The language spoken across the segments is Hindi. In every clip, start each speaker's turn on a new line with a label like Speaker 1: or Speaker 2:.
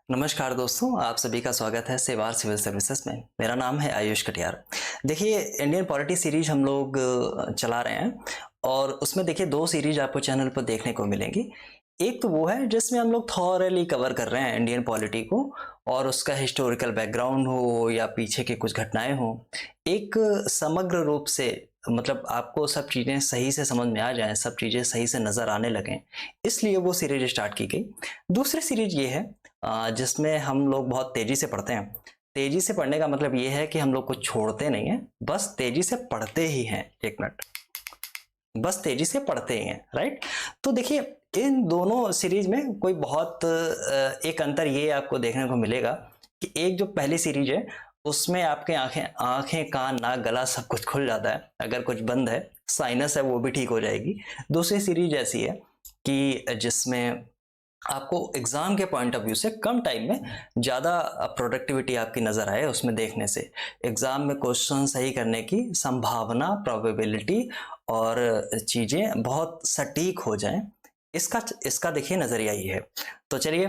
Speaker 1: नमस्कार दोस्तों, आप सभी का स्वागत है सेवार सिविल सर्विसेज में। मेरा नाम है आयुष कटियार। देखिए, इंडियन पॉलिटी सीरीज हम लोग चला रहे हैं और उसमें देखिए 2 सीरीज आपको चैनल पर देखने को मिलेंगी। एक तो वो है जिसमें हम लोग थॉरली कवर कर रहे हैं इंडियन पॉलिटी को और उसका हिस्टोरिकल बैकग्राउंड हो या पीछे की कुछ घटनाएं हो, एक समग्र रूप से मतलब आपको सब चीज़ें सही से समझ में आ जाएँ, सब चीज़ें सही से नज़र आने लगें, इसलिए वो सीरीज स्टार्ट की गई। दूसरी सीरीज ये है जिसमें हम लोग बहुत तेजी से पढ़ते हैं। तेजी से पढ़ने का मतलब ये है कि हम लोग कुछ छोड़ते नहीं हैं, बस तेजी से पढ़ते ही हैं। 1 मिनट, बस तेजी से पढ़ते ही हैं, राइट? तो देखिए, इन दोनों सीरीज में कोई बहुत एक अंतर ये आपको देखने को मिलेगा कि एक जो पहली सीरीज है उसमें आपके आंखें कान नाक गला सब कुछ खुल जाता है। अगर कुछ बंद है, साइनस है, वो भी ठीक हो जाएगी। दूसरी सीरीज ऐसी है कि जिसमें आपको एग्जाम के पॉइंट ऑफ व्यू से कम टाइम में ज़्यादा प्रोडक्टिविटी आपकी नज़र आए उसमें देखने से, एग्जाम में क्वेश्चन सही करने की संभावना, प्रोबेबिलिटी और चीज़ें बहुत सटीक हो जाएं, इसका इसका देखिए नज़रिया ये है। तो चलिए,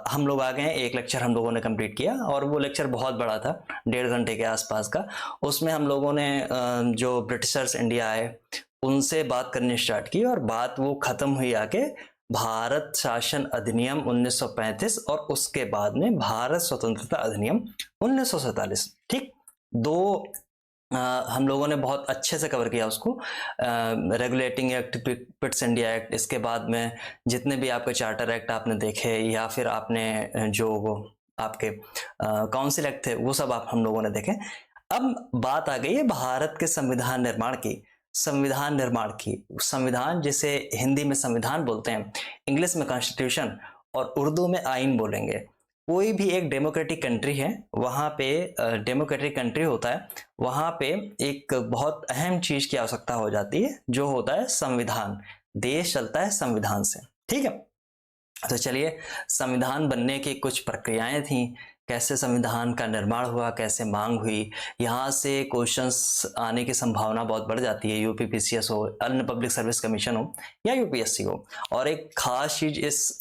Speaker 1: हम लोग आ गए हैं। एक लेक्चर हम लोगों ने कंप्लीट किया और वो लेक्चर बहुत बड़ा था, 1.5 घंटे के आसपास का। उसमें हम लोगों ने जो ब्रिटिशर्स इंडिया आए उनसे बात करनी स्टार्ट की और बात वो ख़त्म हुई आके भारत शासन अधिनियम 1935 और उसके बाद में भारत स्वतंत्रता अधिनियम 1947। ठीक, दो हम लोगों ने बहुत अच्छे से कवर किया उसको। Regulating act, Pitt's India act, इसके बाद में जितने भी आपके चार्टर एक्ट आपने देखे या फिर आपने जो वो आपके काउंसिल एक्ट थे वो सब आप हम लोगों ने देखे। अब बात आ गई है भारत के संविधान निर्माण की। संविधान जिसे हिंदी में संविधान बोलते हैं, इंग्लिश में कॉन्स्टिट्यूशन और उर्दू में आइन बोलेंगे। कोई भी एक डेमोक्रेटिक कंट्री है, वहाँ पे डेमोक्रेटिक कंट्री होता है, वहाँ पे एक बहुत अहम चीज की आवश्यकता हो जाती है जो होता है संविधान। देश चलता है संविधान से, ठीक है? तो चलिए, संविधान बनने की कुछ प्रक्रियाएं थी, कैसे संविधान का निर्माण हुआ, कैसे मांग हुई, यहाँ से क्वेश्चंस आने की संभावना बहुत बढ़ जाती है। यूपीपीसीएस हो, अन्य पब्लिक सर्विस कमीशन हो या यूपीएससी हो। और एक खास चीज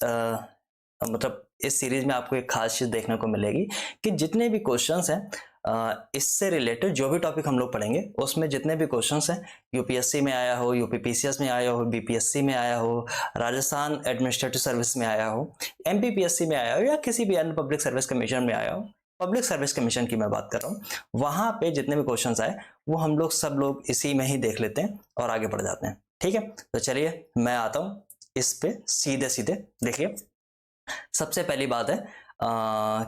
Speaker 1: मतलब इस सीरीज में आपको एक खास चीज देखने को मिलेगी कि जितने भी क्वेश्चंस हैं इससे रिलेटेड जो भी टॉपिक हम लोग पढ़ेंगे उसमें जितने भी क्वेश्चंस हैं, यूपीएससी में आया हो, यूपीपीसीएस में आया हो, बीपीएससी में आया हो, राजस्थान एडमिनिस्ट्रेटिव सर्विस में आया हो, एमपीपीएससी में आया हो या किसी भी अन्य पब्लिक सर्विस कमीशन में आया हो, पब्लिक सर्विस कमीशन की मैं बात कर रहा हूँ, वहां पे जितने भी क्वेश्चंस आए वो हम लोग सब लोग इसी में ही देख लेते हैं और आगे बढ़ जाते हैं। ठीक है, तो चलिए मैं आता हूँ इस पे सीधे सीधे। देखिए, सबसे पहली बात है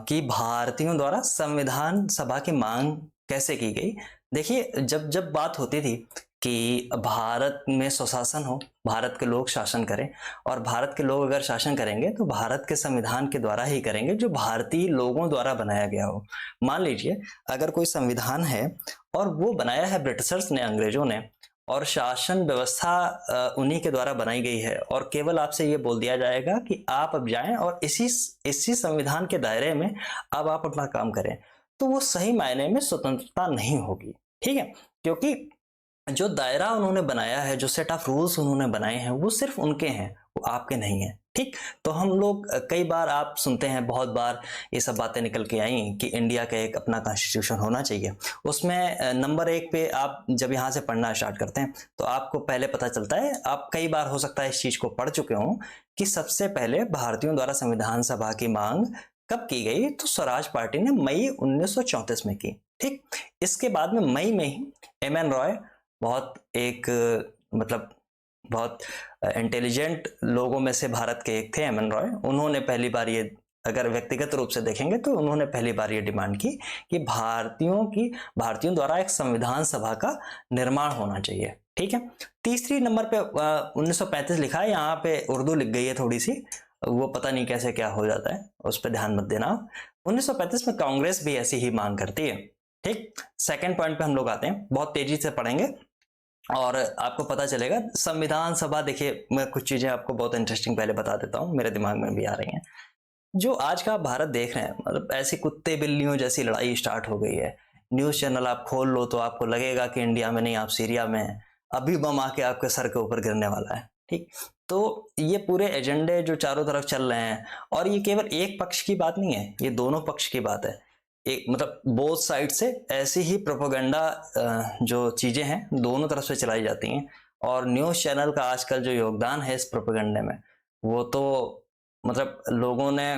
Speaker 1: कि भारतीयों द्वारा संविधान सभा की मांग कैसे की गई। देखिए, जब जब बात होती थी कि भारत में स्वशासन हो, भारत के लोग शासन करें और भारत के लोग अगर शासन करेंगे तो भारत के संविधान के द्वारा ही करेंगे जो भारतीय लोगों द्वारा बनाया गया हो। मान लीजिए, अगर कोई संविधान है और वो बनाया है ब्रिटिशर्स ने, अंग्रेजों ने, और शासन व्यवस्था उन्हीं के द्वारा बनाई गई है और केवल आपसे ये बोल दिया जाएगा कि आप अब जाएं और इसी संविधान के दायरे में अब आप अपना काम करें, तो वो सही मायने में स्वतंत्रता नहीं होगी। ठीक है, क्योंकि जो दायरा उन्होंने बनाया है, जो सेट ऑफ रूल्स उन्होंने बनाए हैं, वो सिर्फ उनके हैं, वो आपके नहीं है। ठीक, तो हम लोग कई बार आप सुनते हैं, बहुत बार ये सब बातें निकल के आई कि इंडिया का एक अपना कॉन्स्टिट्यूशन होना चाहिए। उसमें नंबर 1 पे आप जब यहाँ से पढ़ना स्टार्ट करते हैं तो आपको पहले पता चलता है, आप कई बार हो सकता है इस चीज को पढ़ चुके हों, कि सबसे पहले भारतीयों द्वारा संविधान सभा की मांग कब की गई, तो स्वराज पार्टी ने मई 1934 में की। ठीक, इसके बाद में मई में ही एम एन रॉय, बहुत एक मतलब बहुत इंटेलिजेंट लोगों में से भारत के एक थे एम एन रॉय, उन्होंने पहली बार ये, अगर व्यक्तिगत रूप से देखेंगे तो उन्होंने पहली बार ये डिमांड की कि भारतीयों द्वारा एक संविधान सभा का निर्माण होना चाहिए। ठीक है, तीसरी नंबर पे 1935 लिखा है, यहाँ पे उर्दू लिख गई है थोड़ी सी, वो पता नहीं कैसे क्या हो जाता है, उस पर ध्यान मत देना। 1935 में कांग्रेस भी ऐसी ही मांग करती है। ठीक, सेकंड पॉइंट पे हम लोग आते हैं, बहुत तेजी से पढ़ेंगे और आपको पता चलेगा। संविधान सभा, देखिए मैं कुछ चीजें आपको बहुत इंटरेस्टिंग पहले बता देता हूँ, मेरे दिमाग में भी आ रही हैं। जो आज का भारत देख रहे हैं, मतलब ऐसी कुत्ते बिल्लियों जैसी लड़ाई स्टार्ट हो गई है। न्यूज चैनल आप खोल लो तो आपको लगेगा कि इंडिया में नहीं, आप सीरिया में हैं, अभी बम आके आपके सर के ऊपर गिरने वाला है। ठीक। तो ये पूरे एजेंडे जो चारों तरफ चल रहे हैं, और ये केवल एक पक्ष की बात नहीं है, ये दोनों पक्ष की बात है। एक मतलब बोथ साइड से ऐसी ही प्रोपेगेंडा जो चीजें हैं दोनों तरफ से चलाई जाती हैं। और न्यूज़ चैनल का आजकल जो योगदान है इस प्रोपेगेंडे में, वो तो मतलब लोगों ने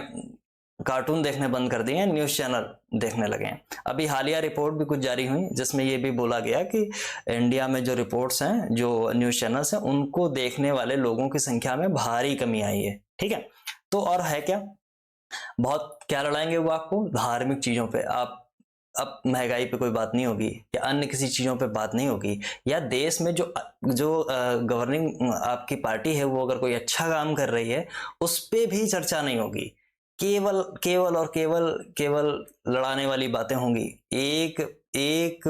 Speaker 1: कार्टून देखने बंद कर दिए हैं, न्यूज़ चैनल देखने लगे हैं। अभी हालिया रिपोर्ट भी कुछ जारी हुई जिसमें ये भी बोला गया कि इंडिया में जो रिपोर्ट्स हैं, जो न्यूज़ चैनल्स हैं, उनको देखने वाले लोगों की संख्या में भारी कमी आई है। ठीक है, तो और है क्या, बहुत क्या लड़ाएंगे वो आपको धार्मिक चीजों पे। आप अब महंगाई पे कोई बात नहीं होगी, या अन्य किसी चीजों पे बात नहीं होगी, या देश में जो जो गवर्निंग आपकी पार्टी है वो अगर कोई अच्छा काम कर रही है उस पे भी चर्चा नहीं होगी। केवल केवल और केवल केवल लड़ाने वाली बातें होंगी, एक एक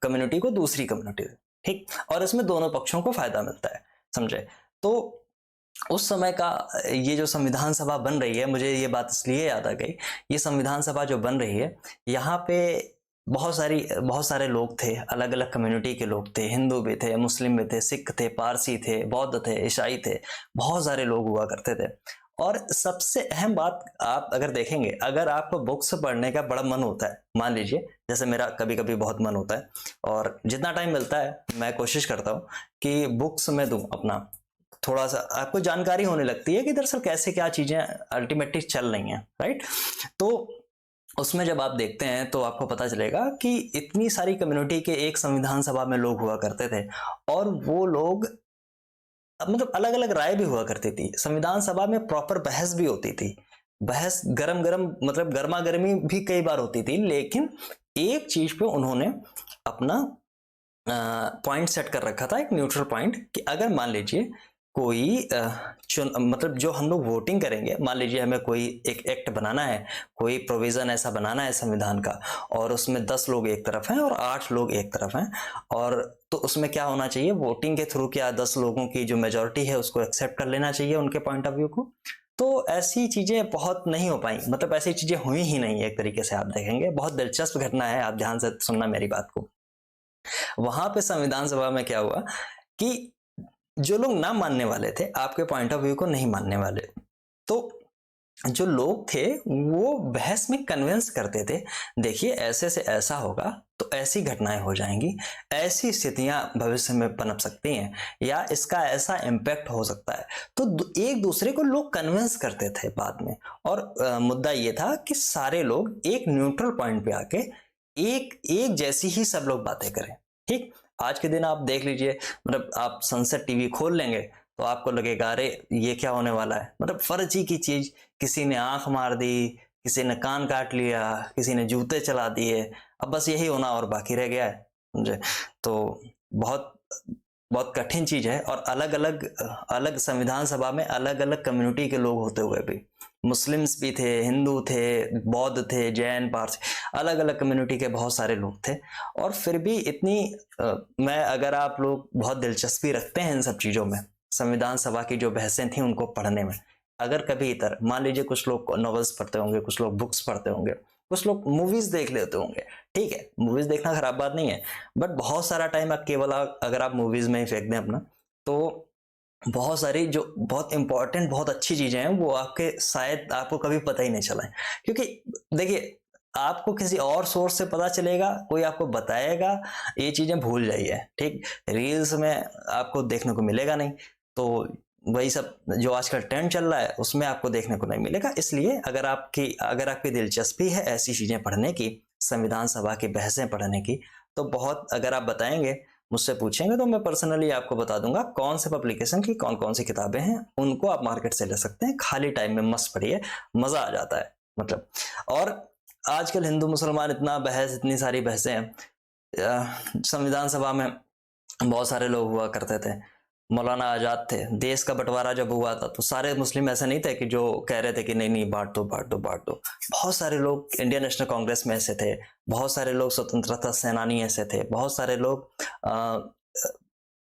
Speaker 1: कम्युनिटी को दूसरी कम्युनिटी। ठीक, और इसमें दोनों पक्षों को फायदा मिलता है, समझे। तो उस समय का ये जो संविधान सभा बन रही है, मुझे ये बात इसलिए याद आ गई, ये संविधान सभा जो बन रही है, यहाँ पे बहुत सारे लोग थे, अलग अलग कम्युनिटी के लोग थे, हिंदू भी थे, मुस्लिम भी थे, सिख थे, पारसी थे, बौद्ध थे, ईसाई थे, बहुत सारे लोग हुआ करते थे। और सबसे अहम बात आप अगर देखेंगे, अगर आपको बुक्स पढ़ने का बड़ा मन होता है, मान लीजिए जैसे मेरा कभी कभी बहुत मन होता है, और जितना टाइम मिलता है मैं कोशिश करता हूँ कि बुक्स में दूं अपना, थोड़ा सा आपको जानकारी होने लगती है कि दरअसल कैसे क्या चीजें अल्टीमेटली चल रही हैं, राइट। तो उसमें जब आप देखते हैं तो आपको पता चलेगा कि इतनी सारी कम्युनिटी के एक संविधान सभा में लोग हुआ करते थे, और वो लोग मतलब अलग अलग राय भी हुआ करती थी। संविधान सभा में प्रॉपर बहस भी होती थी, बहस गरम गरम मतलब गर्मा गर्मी भी कई बार होती थी, लेकिन एक चीज पे उन्होंने अपना पॉइंट सेट कर रखा था, एक न्यूट्रल पॉइंट, कि अगर मान लीजिए कोई मतलब जो हम लोग वोटिंग करेंगे, मान लीजिए हमें कोई एक एक्ट बनाना है, कोई प्रोविजन ऐसा बनाना है संविधान का, और उसमें 10 लोग एक तरफ हैं और 8 लोग एक तरफ हैं, और तो उसमें क्या होना चाहिए, वोटिंग के थ्रू क्या 10 लोगों की जो मेजोरिटी है उसको एक्सेप्ट कर लेना चाहिए उनके पॉइंट ऑफ व्यू को। तो ऐसी चीजें बहुत नहीं हो पाई, मतलब ऐसी चीजें हुई ही नहीं। एक तरीके से आप देखेंगे, बहुत दिलचस्प घटना है, आप ध्यान से सुनना मेरी बात को। वहां पे संविधान सभा में क्या हुआ कि जो लोग ना मानने वाले थे, आपके पॉइंट ऑफ व्यू को नहीं मानने वाले, तो जो लोग थे वो बहस में कन्विंस करते थे, देखिए ऐसे से ऐसा होगा तो ऐसी घटनाएं हो जाएंगी, ऐसी स्थितियां भविष्य में पनप सकती हैं, या इसका ऐसा इम्पैक्ट हो सकता है। तो एक दूसरे को लोग कन्विंस करते थे बाद में, और मुद्दा ये था कि सारे लोग एक न्यूट्रल पॉइंट पे आके एक एक जैसी ही सब लोग बातें करें। ठीक, आज के दिन आप देख लीजिए, मतलब आप सनसेट टीवी खोल लेंगे तो आपको लगेगा अरे ये क्या होने वाला है, मतलब फर्जी की चीज, किसी ने आंख मार दी, किसी ने कान काट लिया, किसी ने जूते चला दिए, अब बस यही होना और बाकी रह गया है, समझे। तो बहुत बहुत कठिन चीज है, और अलग अलग अलग संविधान सभा में अलग अलग कम्युनिटी के लोग होते हुए भी, मुस्लिम्स भी थे, हिंदू थे, बौद्ध थे, जैन, पारसी, अलग अलग कम्युनिटी के बहुत सारे लोग थे। और फिर भी इतनी मैं अगर आप लोग बहुत दिलचस्पी रखते हैं इन सब चीज़ों में, संविधान सभा की जो बहसें थी उनको पढ़ने में, अगर कभी इधर मान लीजिए कुछ लोग नॉवेल्स पढ़ते होंगे, कुछ लोग बुक्स पढ़ते होंगे, कुछ लोग मूवीज देख लेते होंगे, ठीक है, मूवीज देखना खराब बात नहीं है, बट बहुत सारा टाइम आप केवल अगर आप मूवीज में ही फेंक दें अपना, तो बहुत सारी जो बहुत इंपॉर्टेंट बहुत अच्छी चीजें हैं वो आपके शायद आपको कभी पता ही नहीं चला है। क्योंकि देखिए, आपको किसी और सोर्स से पता चलेगा, कोई आपको बताएगा, ये चीजें भूल जाइए, ठीक, रील्स में आपको देखने को मिलेगा नहीं। तो वही सब जो आजकल ट्रेंड चल रहा है उसमें आपको देखने को नहीं मिलेगा। इसलिए अगर आपकी दिलचस्पी है ऐसी चीजें पढ़ने की, संविधान सभा की बहसें पढ़ने की, तो बहुत अगर आप बताएंगे, मुझसे पूछेंगे, तो मैं पर्सनली आपको बता दूंगा कौन से पब्लिकेशन की कौन कौन सी किताबें हैं, उनको आप मार्केट से ले सकते हैं। खाली टाइम में मस्त पढ़िए, मजा आ जाता है मतलब। और आजकल हिंदू मुसलमान इतना बहस, इतनी सारी बहसें हैं। संविधान सभा में बहुत सारे लोग हुआ करते थे, मौलाना आजाद थे, देश का बंटवारा जब हुआ था तो सारे मुस्लिम ऐसे नहीं थे कि जो कह रहे थे कि नहीं नहीं बांट दो बांट दो बांट दो। बहुत सारे लोग इंडियन नेशनल कांग्रेस में ऐसे थे, बहुत सारे लोग स्वतंत्रता सेनानी ऐसे थे, बहुत सारे लोग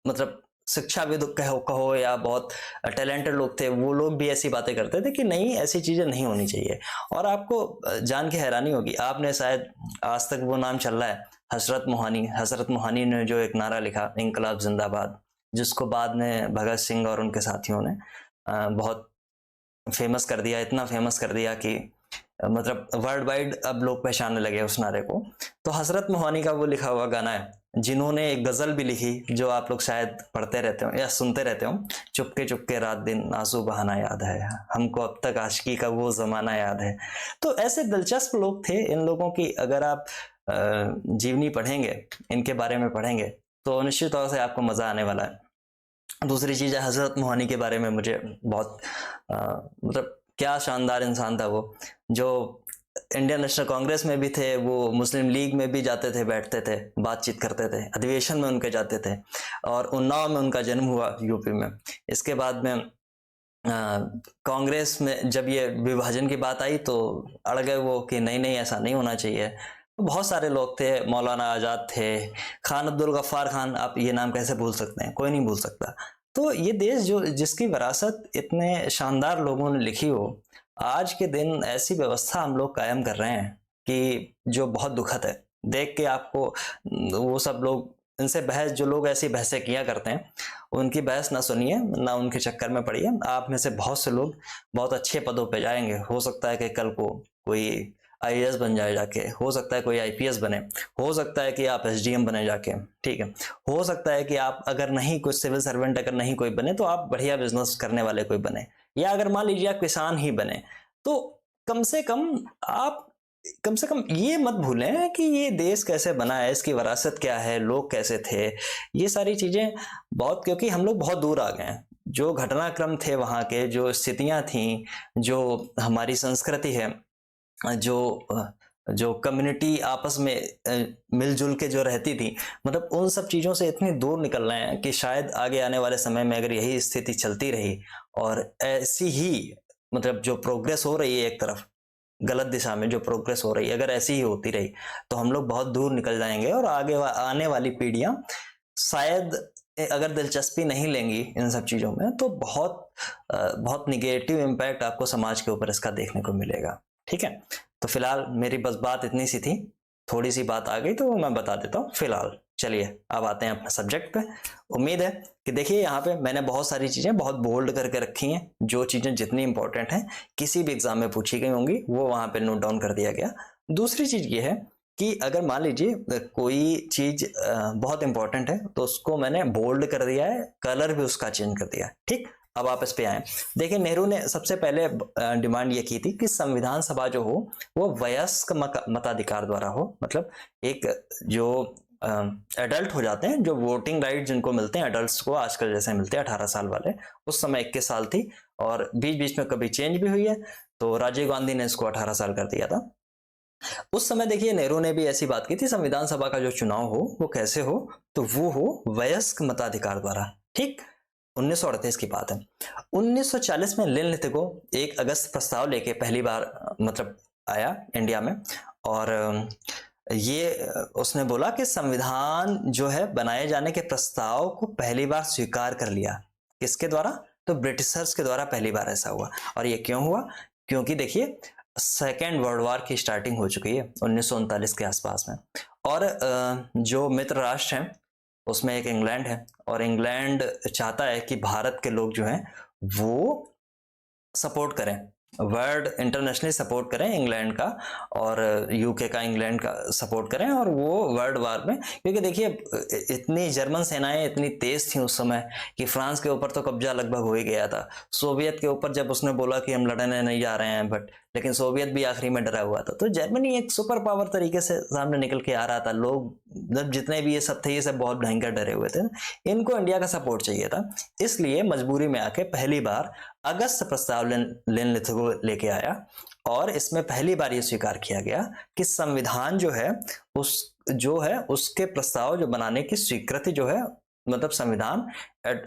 Speaker 1: मतलब शिक्षाविद कहो या बहुत टैलेंटेड लोग थे, वो लोग भी ऐसी बातें करते थे कि नहीं ऐसी चीजें नहीं होनी चाहिए। और आपको जान के हैरानी होगी, आपने शायद आज तक वो नाम चल रहा है, हजरत मोहानी ने जो एक नारा लिखा, इंकलाब जिंदाबाद, जिसको बाद में भगत सिंह और उनके साथियों ने बहुत फेमस कर दिया, इतना फेमस कर दिया कि मतलब वर्ल्ड वाइड अब लोग पहचानने लगे उस नारे को। तो हजरत मोहानी का वो लिखा हुआ गाना है, जिन्होंने एक गजल भी लिखी जो आप लोग शायद पढ़ते रहते हो या सुनते रहते हो, चुपके चुपके रात दिन आंसू बहाना याद है, हमको अब तक आशिकी का वो जमाना याद है। तो ऐसे दिलचस्प लोग थे। इन लोगों की अगर आप जीवनी पढ़ेंगे, इनके बारे में पढ़ेंगे, तो निश्चित तौर से आपको मजा आने वाला है। दूसरी चीज है हजरत मोहानी के बारे में मुझे बहुत मतलब क्या शानदार इंसान था वो, जो इंडियन नेशनल कांग्रेस में भी थे, वो मुस्लिम लीग में भी जाते थे, बैठते थे, बातचीत करते थे, अधिवेशन में उनके जाते थे। और उन्नाव में उनका जन्म हुआ, यूपी में। इसके बाद में कांग्रेस में जब ये विभाजन की बात आई तो अड़ गए वो कि नहीं नहीं ऐसा नहीं होना चाहिए। तो बहुत सारे लोग थे, मौलाना आजाद थे, खान अब्दुल गफ्फार खान, आप ये नाम कैसे भूल सकते हैं, कोई नहीं भूल सकता। तो ये देश जो जिसकी विरासत इतने शानदार लोगों ने लिखी हो, आज के दिन ऐसी व्यवस्था हम लोग कायम कर रहे हैं कि जो बहुत दुखद है। देख के आपको वो सब लोग, इनसे बहस, जो लोग ऐसी बहसें किया करते हैं, उनकी बहस ना सुनिए, ना उनके चक्कर में पड़िए। आप में से बहुत से लोग बहुत अच्छे पदों पे जाएंगे। हो सकता है कि कल को कोई आईएएस बन जाए जाके, हो सकता है कोई आईपीएस बने, हो सकता है कि आप एसडीएम बने जाके, ठीक है। हो सकता है कि आप अगर नहीं कुछ सिविल सर्वेंट अगर नहीं कोई बने तो आप बढ़िया बिजनेस करने वाले कोई बने, या अगर मान लीजिए आप किसान ही बने, तो कम से कम आप कम से कम ये मत भूलें कि ये देश कैसे बना है, इसकी विरासत क्या है, लोग कैसे थे, ये सारी चीजें बहुत, क्योंकि हम लोग बहुत दूर आ गए हैं। जो घटनाक्रम थे वहाँ के, जो स्थितियां थी, जो हमारी संस्कृति है, जो जो कम्युनिटी आपस में मिलजुल के जो रहती थी, मतलब उन सब चीज़ों से इतनी दूर निकल रहे हैं कि शायद आगे आने वाले समय में अगर यही स्थिति चलती रही और ऐसी ही मतलब जो प्रोग्रेस हो रही है एक तरफ गलत दिशा में, जो प्रोग्रेस हो रही है अगर ऐसी ही होती रही, तो हम लोग बहुत दूर निकल जाएंगे। और आगे आने वाली पीढ़ियां शायद अगर दिलचस्पी नहीं लेंगी इन सब चीज़ों में, तो बहुत निगेटिव इम्पैक्ट आपको समाज के ऊपर इसका देखने को मिलेगा। ठीक है, तो फिलहाल मेरी बस बात इतनी सी थी, थोड़ी सी बात आ गई तो मैं बता देता हूँ फिलहाल। चलिए अब आते हैं अपने सब्जेक्ट पे। उम्मीद है कि देखिए यहाँ पे मैंने बहुत सारी चीज़ें बहुत बोल्ड करके रखी हैं, जो चीज़ें जितनी इंपॉर्टेंट हैं किसी भी एग्जाम में पूछी गई होंगी वो वहाँ पे नोट डाउन कर दिया गया। दूसरी चीज़ ये है कि अगर मान लीजिए कोई चीज़ बहुत इंपॉर्टेंट है तो उसको मैंने बोल्ड कर दिया है, कलर भी उसका चेंज कर दिया है। ठीक, अब आप इस पे आए। देखिए नेहरू ने सबसे पहले डिमांड ये की थी कि संविधान सभा जो हो वो वयस्क मताधिकार द्वारा हो, मतलब एक जो एडल्ट हो जाते हैं, जो वोटिंग राइट जिनको मिलते हैं एडल्ट्स को, आजकल जैसे मिलते हैं 18 साल वाले, उस समय 21 साल थी और बीच बीच में कभी चेंज भी हुई है, तो राजीव गांधी ने इसको 18 साल कर दिया था। उस समय देखिए नेहरू ने भी ऐसी बात की थी, संविधान सभा का जो चुनाव हो वो कैसे हो, तो वो हो वयस्क मताधिकार द्वारा। ठीक, 1938 की बात है। 1940 में नितिको 1 अगस्त प्रस्ताव लेके पहली बार मतलब आया इंडिया में, और ये उसने बोला कि संविधान जो है बनाए जाने के प्रस्ताव को पहली बार स्वीकार कर लिया। किसके द्वारा? तो ब्रिटिशर्स के द्वारा पहली बार ऐसा हुआ। और ये क्यों हुआ? क्योंकि देखिए सेकेंड वर्ल्ड वॉर की स्टार्टिंग हो चुकी है 1939 के आसपास में, और जो मित्र राष्ट्र हैं उसमें एक इंग्लैंड है, और इंग्लैंड चाहता है कि भारत के लोग जो हैं वो सपोर्ट करें, वर्ल्ड इंटरनेशनली सपोर्ट करें इंग्लैंड का, और यूके का इंग्लैंड का सपोर्ट करें, और वो वर्ल्ड वार में, क्योंकि देखिए इतनी जर्मन सेनाएं इतनी तेज थी उस समय कि फ्रांस के ऊपर तो कब्जा लगभग हो ही गया था। सोवियत के ऊपर जब उसने बोला कि हम लड़ने नहीं जा रहे हैं, बट लेकिन सोवियत भी आखिरी में डरा हुआ था, तो जर्मनी एक सुपर पावर तरीके से सामने निकल के आ रहा था। लोग जब जितने भी ये सब थे ये सब बहुत भयंकर डरे हुए थे, इनको इंडिया का सपोर्ट चाहिए था, इसलिए मजबूरी में आके पहली बार अगस्त प्रस्ताव लिथगो लेके आया, और इसमें पहली बार ये स्वीकार किया गया कि संविधान जो है उसके प्रस्ताव जो बनाने की स्वीकृति जो है, मतलब संविधान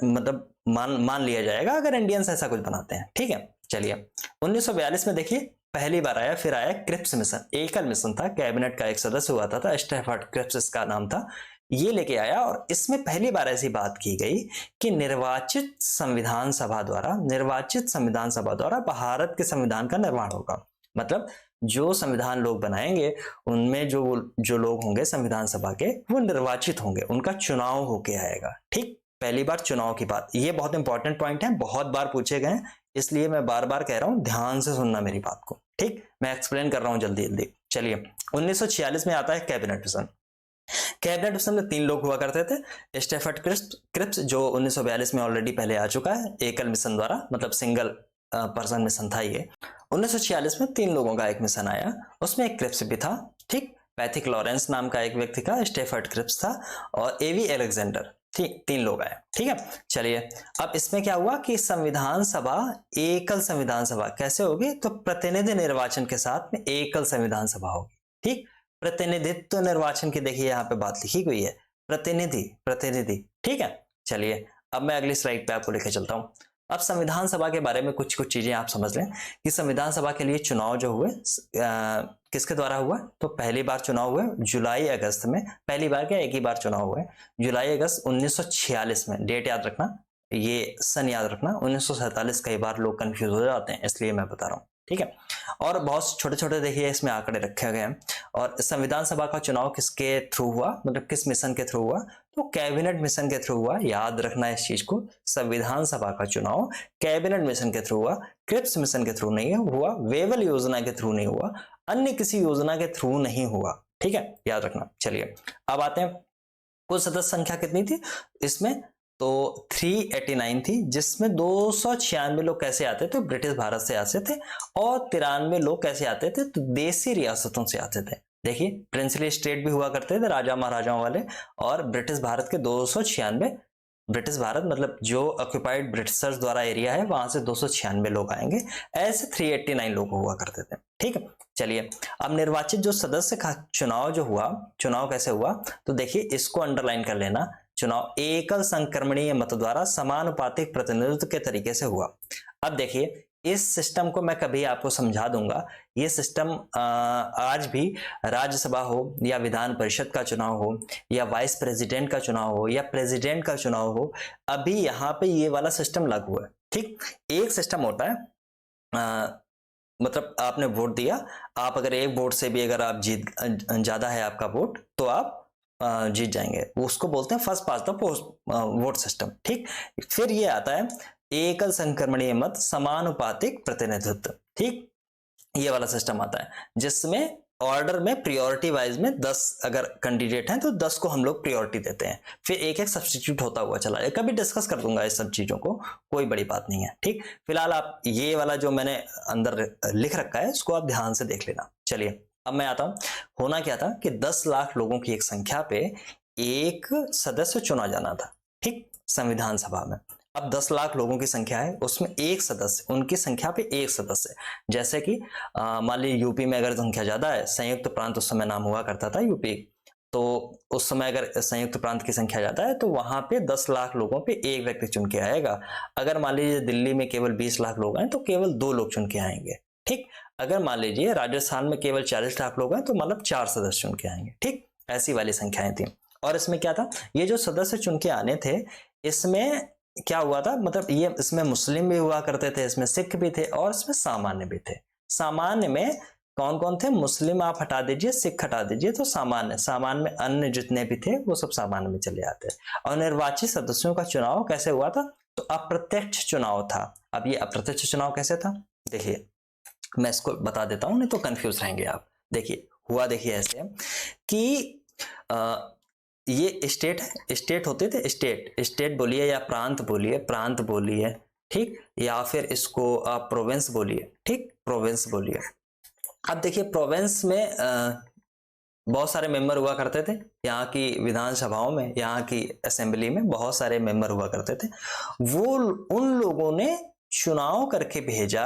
Speaker 1: मतलब मान लिया जाएगा अगर इंडियंस ऐसा कुछ बनाते हैं। ठीक है, चलिए 1942 में देखिए पहली बार आया, फिर आया क्रिप्स मिशन, एकल मिशन था, कैबिनेट का एक सदस्य हुआ था स्टैफर्ड क्रिप्स इसका नाम था, ये लेके आया, और इसमें पहली बार ऐसी बात की गई कि निर्वाचित संविधान सभा द्वारा भारत के संविधान का निर्माण होगा। मतलब जो संविधान लोग बनाएंगे उनमें जो लोग होंगे संविधान सभा के, वो निर्वाचित होंगे, उनका चुनाव होके आएगा। ठीक, पहली बार चुनाव की बात, ये बहुत इंपॉर्टेंट पॉइंट है, बहुत बार पूछे गए हैं, इसलिए मैं बार बार कह रहा हूं, ध्यान से सुनना मेरी बात को, ठीक। मैं एक्सप्लेन कर रहा हूं जल्दी जल्दी। चलिए, 1946 में आता है कैबिनेट मिशन। कैबिनेट मिशन में 3 लोग हुआ करते थे। स्टेफर्ड क्रिप्स जो 1942 में ऑलरेडी पहले आ चुका है, एकल मिशन द्वारा, मतलब सिंगल पर्सन मिशन था ये। 1946 में 3 लोगों का एक मिशन आया, उसमें एक क्रिप्स भी था, ठीक। पैथिक लॉरेंस नाम का एक व्यक्ति था, स्टेफर्ड क्रिप्स था, और एवी अलेक्जेंडर, ठीक। 3 लोग आए, ठीक है। चलिए, अब इसमें क्या हुआ कि संविधान सभा, एकल संविधान सभा कैसे होगी, तो प्रतिनिधि निर्वाचन के साथ में एकल संविधान सभा होगी, ठीक। प्रतिनिधित्व निर्वाचन की देखिए यहाँ पे बात लिखी गई है, प्रतिनिधि प्रतिनिधि, ठीक है। चलिए, अब मैं अगली स्लाइड पे आपको लेकर चलता हूँ। अब संविधान सभा के बारे में कुछ कुछ चीजें आप समझ लें कि संविधान सभा के लिए चुनाव जो हुए किसके द्वारा हुआ, तो पहली बार चुनाव हुए जुलाई अगस्त में, पहली बार क्या, एक ही बार चुनाव हुए, जुलाई अगस्त 1946 में। डेट याद रखना, ये सन याद रखना, 1947 कई बार लोग कंफ्यूज हो जाते हैं, इसलिए मैं बता रहा हूँ, ठीक है। और बहुत छोटे छोटे देखिए इसमें आंकड़े रखे गए हैं। और संविधान सभा का चुनाव किसके थ्रू हुआ, मतलब किस मिशन के थ्रू हुआ, तो कैबिनेट मिशन के थ्रू हुआ। याद रखना इस चीज को, संविधान सभा का चुनाव कैबिनेट मिशन के थ्रू हुआ, क्रिप्स मिशन के थ्रू नहीं हुआ, वेवल योजना के थ्रू नहीं हुआ, अन्य किसी योजना के थ्रू नहीं हुआ, ठीक है, याद रखना। चलिए, अब आते हैं, कुल सदस्य संख्या कितनी थी इसमें, तो 389 थी, जिसमें 296 लोग कैसे आते थे, ब्रिटिश भारत से आते थे, और 93 लोग कैसे आते थे, तो देसी रियासतों से आते थे। देखिए, प्रिंसली स्टेट भी हुआ करते थे राजा महाराजाओं वाले, और ब्रिटिश भारत के 296, ब्रिटिश भारत मतलब जो ऑक्यूपाइड ब्रिटिशर्स द्वारा एरिया है, वहां से 296 लोग आएंगे, ऐसे 389 लोग हुआ करते थे, ठीक है। चलिए, अब निर्वाचित जो सदस्य का चुनाव जो हुआ, चुनाव कैसे हुआ, तो देखिए इसको अंडरलाइन कर लेना, चुनाव एकल संक्रमणीय मत द्वारा समानुपातिक प्रतिनिधित्व के तरीके से हुआ। अब देखिए, इस सिस्टम को मैं कभी आपको समझा दूंगा, ये सिस्टम आज भी राज्यसभा हो या विधान परिषद का चुनाव हो या वाइस प्रेसिडेंट का चुनाव हो या प्रेसिडेंट का चुनाव हो, अभी यहाँ पे ये वाला सिस्टम लागू है, ठीक। एक सिस्टम होता है, मतलब आपने वोट दिया, आप अगर एक वोट से भी अगर आप जीत, ज्यादा है आपका वोट, तो आप जीत जाएंगे, उसको बोलते हैं first pass the post vote system, ठीक। फिर ये आता है एकल संक्रमणीय मत समानुपातिक प्रतिनिधित्व, ठीक। ये वाला सिस्टम आता है, जिसमें ऑर्डर में प्रियोरिटी वाइज में 10 अगर कैंडिडेट हैं तो 10 को हम लोग प्रियोरिटी देते हैं, फिर एक एक सब्स्टिट्यूट होता हुआ चला है। कभी डिस्कस कर दूंगा इस सब चीजों को, कोई बड़ी बात नहीं है, ठीक। फिलहाल आप ये वाला जो मैंने अंदर लिख रखा है इसको आप ध्यान से देख लेना। चलिए, अब मैं आता हूं, होना क्या था कि 10 लाख लोगों की एक संख्या पे एक सदस्य चुना जाना था, ठीक, संविधान सभा में। अब 10 लाख लोगों की संख्या है, उसमें एक सदस्य, उनकी संख्या पे एक सदस्य, जैसे कि मान लीजिए यूपी में अगर संख्या ज्यादा है, संयुक्त प्रांत उस समय नाम हुआ करता था यूपी, तो उस समय अगर संयुक्त प्रांत की संख्या ज्यादा है तो वहां पे 10 लाख लोगों पे एक व्यक्ति चुन के आएगा। अगर मान लीजिए दिल्ली में केवल 20 लाख लोग हैं तो केवल 2 लोग चुन के आएंगे, ठीक। अगर मान लीजिए राजस्थान में केवल 40 लाख लोग हैं तो मतलब 4 सदस्य चुन के आएंगे, ठीक। ऐसी वाली संख्याएं थी। और इसमें क्या था, ये जो सदस्य चुन के आने थे, इसमें क्या हुआ था, मतलब ये इसमें मुस्लिम भी हुआ करते थे, इसमें सिख भी थे, और इसमें सामान्य भी थे। सामान्य में कौन कौन थे, मुस्लिम आप हटा दीजिए, सिख हटा दीजिए, तो सामान्य, सामान्य में अन्य जितने भी थे वो सब सामान्य में चले आते। और निर्वाचित सदस्यों का चुनाव कैसे हुआ था, तो अप्रत्यक्ष चुनाव था। अब ये अप्रत्यक्ष चुनाव कैसे था, देखिए मैं इसको बता देता हूं, नहीं तो कंफ्यूज रहेंगे आप। देखिए हुआ, देखिए ऐसे कि ये स्टेट है, स्टेट होते थे, स्टेट बोलिए या प्रांत बोलिए, ठीक, या फिर इसको आप प्रोविंस बोलिए, ठीक, प्रोविंस बोलिए। अब देखिए प्रोविंस में बहुत सारे मेंबर हुआ करते थे, यहाँ की विधानसभाओं में, यहाँ की असेंबली में बहुत सारे मेंबर हुआ करते थे। वो उन लोगों ने चुनाव करके भेजा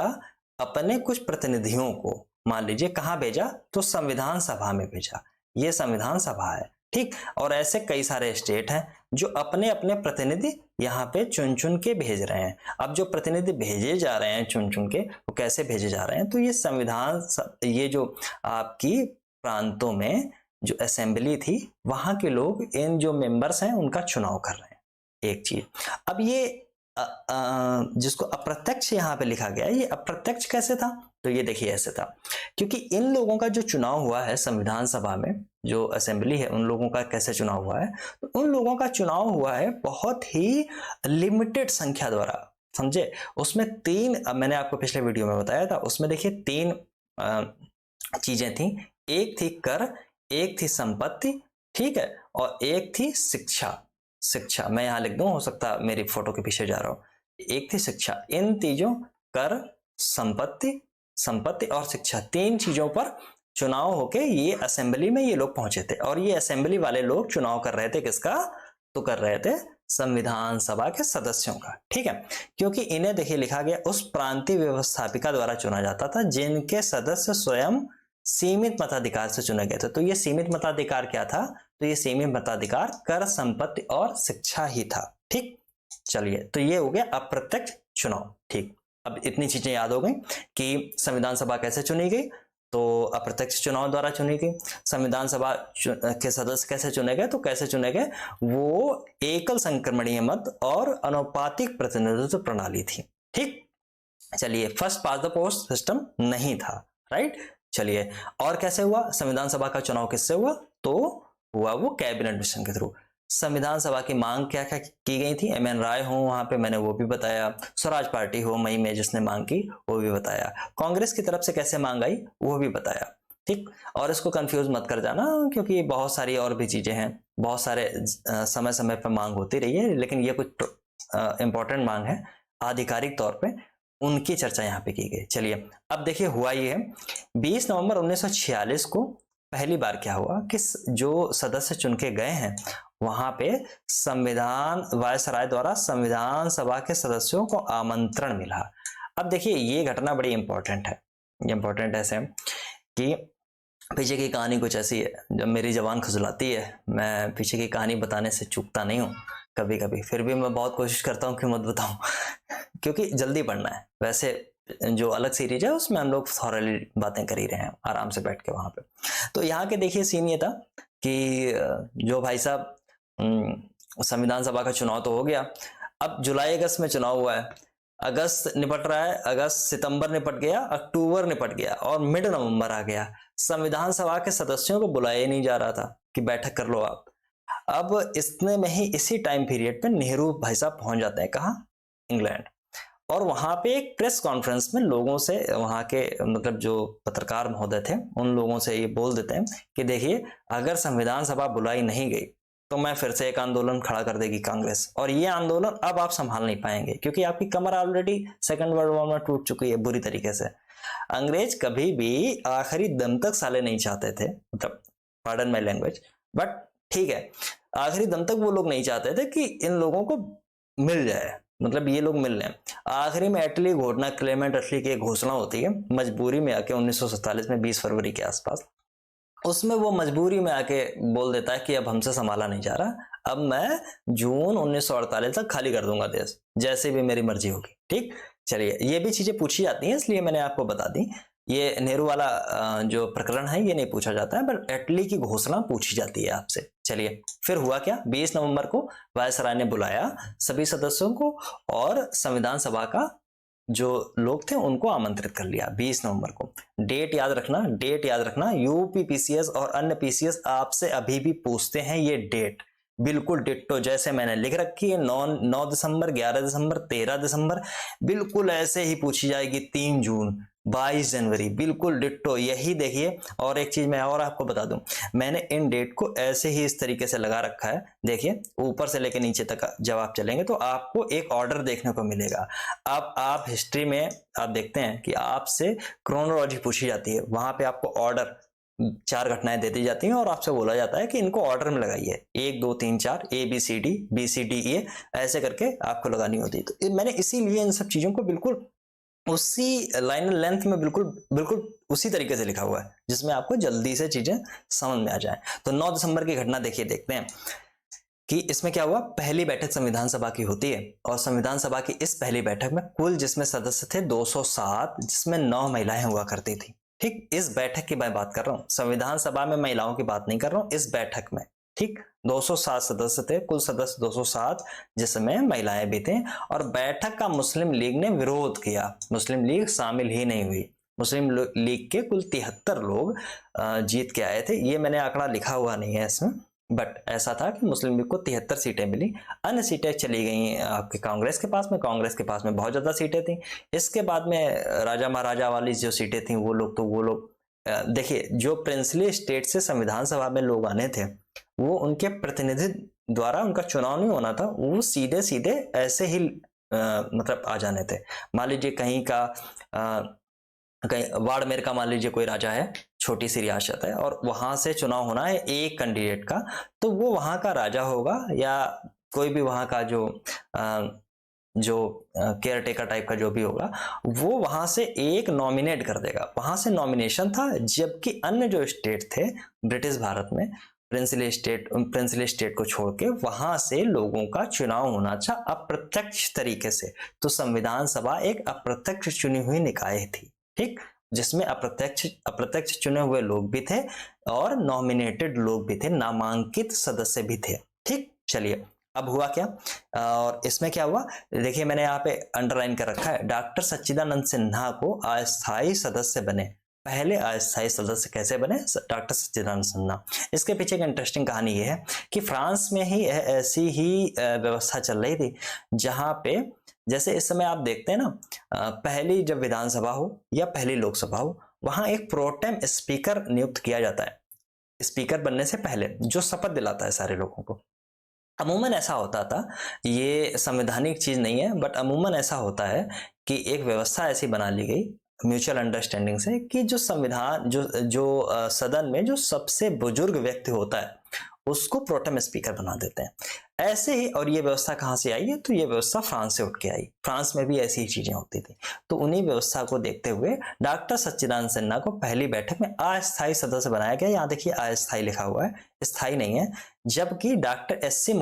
Speaker 1: अपने कुछ प्रतिनिधियों को, मान लीजिए कहाँ भेजा, तो संविधान सभा में भेजा, ये संविधान सभा है, ठीक। और ऐसे कई सारे स्टेट हैं जो अपने अपने प्रतिनिधि यहाँ पे चुन चुन के भेज रहे हैं। अब जो प्रतिनिधि भेजे जा रहे हैं चुन चुन के, वो कैसे भेजे जा रहे हैं, तो ये संविधान, ये जो आपकी प्रांतों में जो असेंबली थी, वहां के लोग इन जो मेंबर्स हैं उनका चुनाव कर रहे हैं, एक चीज। अब ये जिसको अप्रत्यक्ष यहाँ पे लिखा गया है, ये अप्रत्यक्ष कैसे था, तो ये देखिए ऐसे था, क्योंकि इन लोगों का जो चुनाव हुआ है संविधान सभा में, जो असेंबली है उन लोगों का कैसे चुनाव हुआ है, तो उन लोगों का चुनाव हुआ है बहुत ही लिमिटेड संख्या द्वारा, समझे। उसमें तीन, मैंने आपको पिछले वीडियो में बताया था, उसमें देखिए तीन चीजें थी। एक थी कर, एक थी संपत्ति, ठीक है, और एक थी शिक्षा। शिक्षा मैं यहां लिख दूं, हो सकता है मेरी फोटो के पीछे जा रहा हूं। एक थी शिक्षा। इन तीनों, कर, संपत्ति और शिक्षा, तीन चीजों पर चुनाव होके ये असेंबली में ये लोग पहुंचे थे। और ये असेंबली वाले लोग चुनाव कर रहे थे किसका, तो कर रहे थे संविधान सभा के सदस्यों का, ठीक है। क्योंकि इन्हें देखिए लिखा गया उस प्रांतीय व्यवस्थापिका द्वारा चुना जाता था जिनके सदस्य स्वयं सीमित मताधिकार से चुने गए थे। तो ये सीमित मताधिकार क्या था, तो ये सीमित मताधिकार कर, संपत्ति और शिक्षा ही था, ठीक। चलिए, तो ये हो गया अप्रत्यक्ष चुनाव, ठीक। अब इतनी चीजें याद हो गई कि संविधान सभा कैसे चुनी गई, तो अप्रत्यक्ष चुनाव द्वारा चुनी गई। संविधान सभा के सदस्य कैसे चुने गए, तो कैसे चुने गए, वो एकल संक्रमणीय मत और अनुपातिक प्रतिनिधित्व प्रणाली थी, ठीक। चलिए, first pass the post system नहीं था, राइट। चलिए, और कैसे हुआ संविधान सभा का चुनाव, किससे हुआ, तो हुआ वो कैबिनेट मिशन के थ्रू। संविधान सभा की मांग क्या क्या की गई थी, एम एन राय हो वहां पे, मैंने वो भी बताया। स्वराज पार्टी हो मई में जिसने मांग की, वो भी बताया। कांग्रेस की तरफ से कैसे मांग आई, वो भी बताया, ठीक। और इसको कंफ्यूज मत कर जाना, क्योंकि बहुत सारी और भी चीजें हैं, बहुत सारे समय समय पर मांग होती रही है, लेकिन ये कुछ इंपॉर्टेंट मांग है आधिकारिक तौर पे, उनकी चर्चा यहाँ पे की गई। चलिए, अब देखिए हुआ ये है, 20 नवंबर 1946 को पहली बार क्या हुआ कि जो सदस्य चुन के गए हैं वहां पे संविधान वायसराय द्वारा संविधान सभा के सदस्यों को आमंत्रण मिला। अब देखिए, ये घटना बड़ी इंपॉर्टेंट है। इंपॉर्टेंट ऐसे कि पीछे की कहानी कुछ ऐसी है, जब मेरी जबान खुजलाती है, मैं पीछे की कहानी बताने से चूकता नहीं हूँ कभी कभी, फिर भी मैं बहुत कोशिश करता हूँ कि मत बताऊं क्योंकि जल्दी पढ़ना है। वैसे जो अलग सीरीज है उसमें हम लोग थॉरली बातें कर ही रहे हैं आराम से बैठ के वहां पे। तो यहाँ के देखिए सीन ये था कि जो भाई साहब, संविधान सभा का चुनाव तो हो गया, अब जुलाई अगस्त में चुनाव हुआ है, अगस्त निपट रहा है, अगस्त सितंबर निपट गया, अक्टूबर निपट गया और मिड नवंबर आ गया। संविधान सभा के सदस्यों को बुलाया नहीं जा रहा था कि बैठक कर लो आप। अब इतने में ही इसी टाइम पीरियड पे नेहरू भाई साहब पहुंच जाते हैं, कहाँ, इंग्लैंड। और वहां पे एक प्रेस कॉन्फ्रेंस में लोगों से, वहां के मतलब जो पत्रकार महोदय थे उन लोगों से ये बोल देते हैं कि देखिए, अगर संविधान सभा बुलाई नहीं गई तो मैं फिर से एक आंदोलन खड़ा कर देगी कांग्रेस, और ये आंदोलन अब आप संभाल नहीं पाएंगे क्योंकि आपकी कमर ऑलरेडी सेकंड वर्ल्ड वॉर में टूट चुकी है बुरी तरीके से। अंग्रेज कभी भी आखिरी दम तक साले नहीं चाहते थे, मतलब पार्डन माई लैंग्वेज, बट ठीक है, आखिरी दम तक वो लोग नहीं चाहते थे कि इन लोगों को मिल जाए, मतलब ये लोग मिल रहे हैं। आखिरी में एटली घोटना, क्लेमेंट एटली की घोषणा होती है मजबूरी में आके 1947 में 20 फरवरी के आसपास। उसमें वो मजबूरी में आके बोल देता है कि अब हमसे संभाला नहीं जा रहा, अब मैं जून 1948 तक खाली कर दूंगा देश, जैसे भी मेरी मर्जी होगी, ठीक। चलिए, ये भी चीजें पूछी जाती हैं इसलिए मैंने आपको बता दी। ये नेहरू वाला जो प्रकरण है ये नहीं पूछा जाता है, पर एटली की घोषणा पूछी जाती है आपसे। चलिए, फिर हुआ क्या, 20 नवंबर को वायसराय ने बुलाया सभी सदस्यों को और संविधान सभा का जो लोग थे उनको आमंत्रित कर लिया 20 नवंबर को। डेट याद रखना, डेट याद रखना, यूपी पीसीएस और अन्य पीसीएस आपसे अभी भी पूछते हैं ये डेट, बिल्कुल डिट्टो जैसे मैंने लिख रखी है, 9 दिसंबर, 11 दिसंबर, 13 दिसंबर, बिल्कुल ऐसे ही पूछी जाएगी। 3 जून, 22 जनवरी, बिल्कुल डिट्टो यही देखिए। और एक चीज मैं और आपको बता दूं, मैंने इन डेट को ऐसे ही इस तरीके से लगा रखा है, देखिए ऊपर से लेकर नीचे तक जब आप चलेंगे तो आपको एक ऑर्डर देखने को मिलेगा। अब आप हिस्ट्री में आप देखते हैं कि आपसे क्रोनोलॉजी पूछी जाती है, वहां पे आपको ऑर्डर 4 घटनाएं दे दी जाती हैं और आपसे बोला जाता है कि इनको ऑर्डर में लगाइए, 1 2 3 4, ABCD ऐसे करके आपको लगानी होती है। तो मैंने इसीलिए इन सब चीजों को बिल्कुल उसी लाइन लेंथ में बिल्कुल उसी तरीके से लिखा हुआ है जिसमें आपको जल्दी से चीजें समझ में आ जाए। तो 9 दिसंबर की घटना देखिए, देखते हैं कि इसमें क्या हुआ। पहली बैठक संविधान सभा की होती है और संविधान सभा की इस पहली बैठक में कुल जिसमें सदस्य थे 207, जिसमें 9 महिलाएं हुआ करती थी, ठीक। इस बैठक की मैं बात कर रहा हूं, संविधान सभा में महिलाओं की बात नहीं कर रहा हूं, इस बैठक में, ठीक। 207 सदस्य थे, कुल सदस्य 207, जिसमें महिलाएं भी थे। और बैठक का मुस्लिम लीग ने विरोध किया, मुस्लिम लीग शामिल ही नहीं हुई। मुस्लिम लीग के कुल 73 लोग जीत के आए थे। ये मैंने आंकड़ा लिखा हुआ नहीं है इसमें, बट ऐसा था कि मुस्लिम लीग को 73 सीटें मिली। अन्य सीटें चली गई आपके कांग्रेस के पास में, कांग्रेस के पास में बहुत ज्यादा सीटें थी। इसके बाद में राजा महाराजा वाली जो सीटें थी वो लोग देखिए, जो प्रिंसली स्टेट से संविधान सभा में लोग आने थे वो उनके प्रतिनिधि द्वारा उनका चुनाव नहीं होना था, वो सीधे सीधे ऐसे ही मतलब आ जाने थे। मान लीजिए कहीं का कहीं बाड़मेर का मान लीजिए कोई राजा है, छोटी सी रियासत है और वहां से चुनाव होना है एक कैंडिडेट का, तो वो वहां का राजा होगा या कोई भी वहां का जो केयर टेकर टाइप का जो भी होगा, वो वहां से एक नॉमिनेट कर देगा। वहां से नॉमिनेशन था, जबकि अन्य जो स्टेट थे ब्रिटिश भारत में, प्रिंसली स्टेट को छोड़ के वहां से लोगों का चुनाव होना था अप्रत्यक्ष तरीके से। तो संविधान सभा एक अप्रत्यक्ष चुनी हुई निकाय थी, ठीक, जिसमें अप्रत्यक्ष चुने हुए लोग भी थे और नॉमिनेटेड लोग भी थे, नामांकित सदस्य भी थे। ठीक, चलिए अब हुआ क्या और इसमें क्या हुआ, देखिए मैंने यहाँ पे अंडरलाइन कर रखा है, डॉक्टर सच्चिदानंद सिन्हा को अस्थायी सदस्य बने। पहले अस्थायी सदस्य कैसे बने डॉक्टर सच्चिदानंद सिन्हा? इसके पीछे एक इंटरेस्टिंग कहानी ये है कि फ्रांस में ही ऐसी ही व्यवस्था चल रही थी, जहां पे जैसे इस समय आप देखते हैं ना, पहली जब विधानसभा हो या पहली लोकसभा हो, वहां एक प्रोटेम स्पीकर नियुक्त किया जाता है। स्पीकर बनने से पहले जो शपथ दिलाता है सारे लोगों को। अमूमन ऐसा होता था, ये संवैधानिक चीज नहीं है, बट अमूमन ऐसा होता है कि एक व्यवस्था ऐसी बना ली गई म्यूचुअल अंडरस्टैंडिंग से कि जो संविधान जो सदन में जो सबसे बुजुर्ग व्यक्ति होता है उसको प्रोटेम स्पीकर बना देते हैं। ऐसे ही, और ये व्यवस्था कहाँ से आई है, तो ये व्यवस्था फ्रांस से उठ के आई। फ्रांस में भी ऐसी ही चीजें होती थी। तो उन्हीं व्यवस्था को देखते हुए डॉक्टर सच्चिदानंद सिन्हा को पहली बैठक में अस्थायी सदस्य बनाया गया। यहाँ देखिए अस्थायी लिखा हुआ है, स्थायी नहीं है। जबकि डॉक्टर एस सी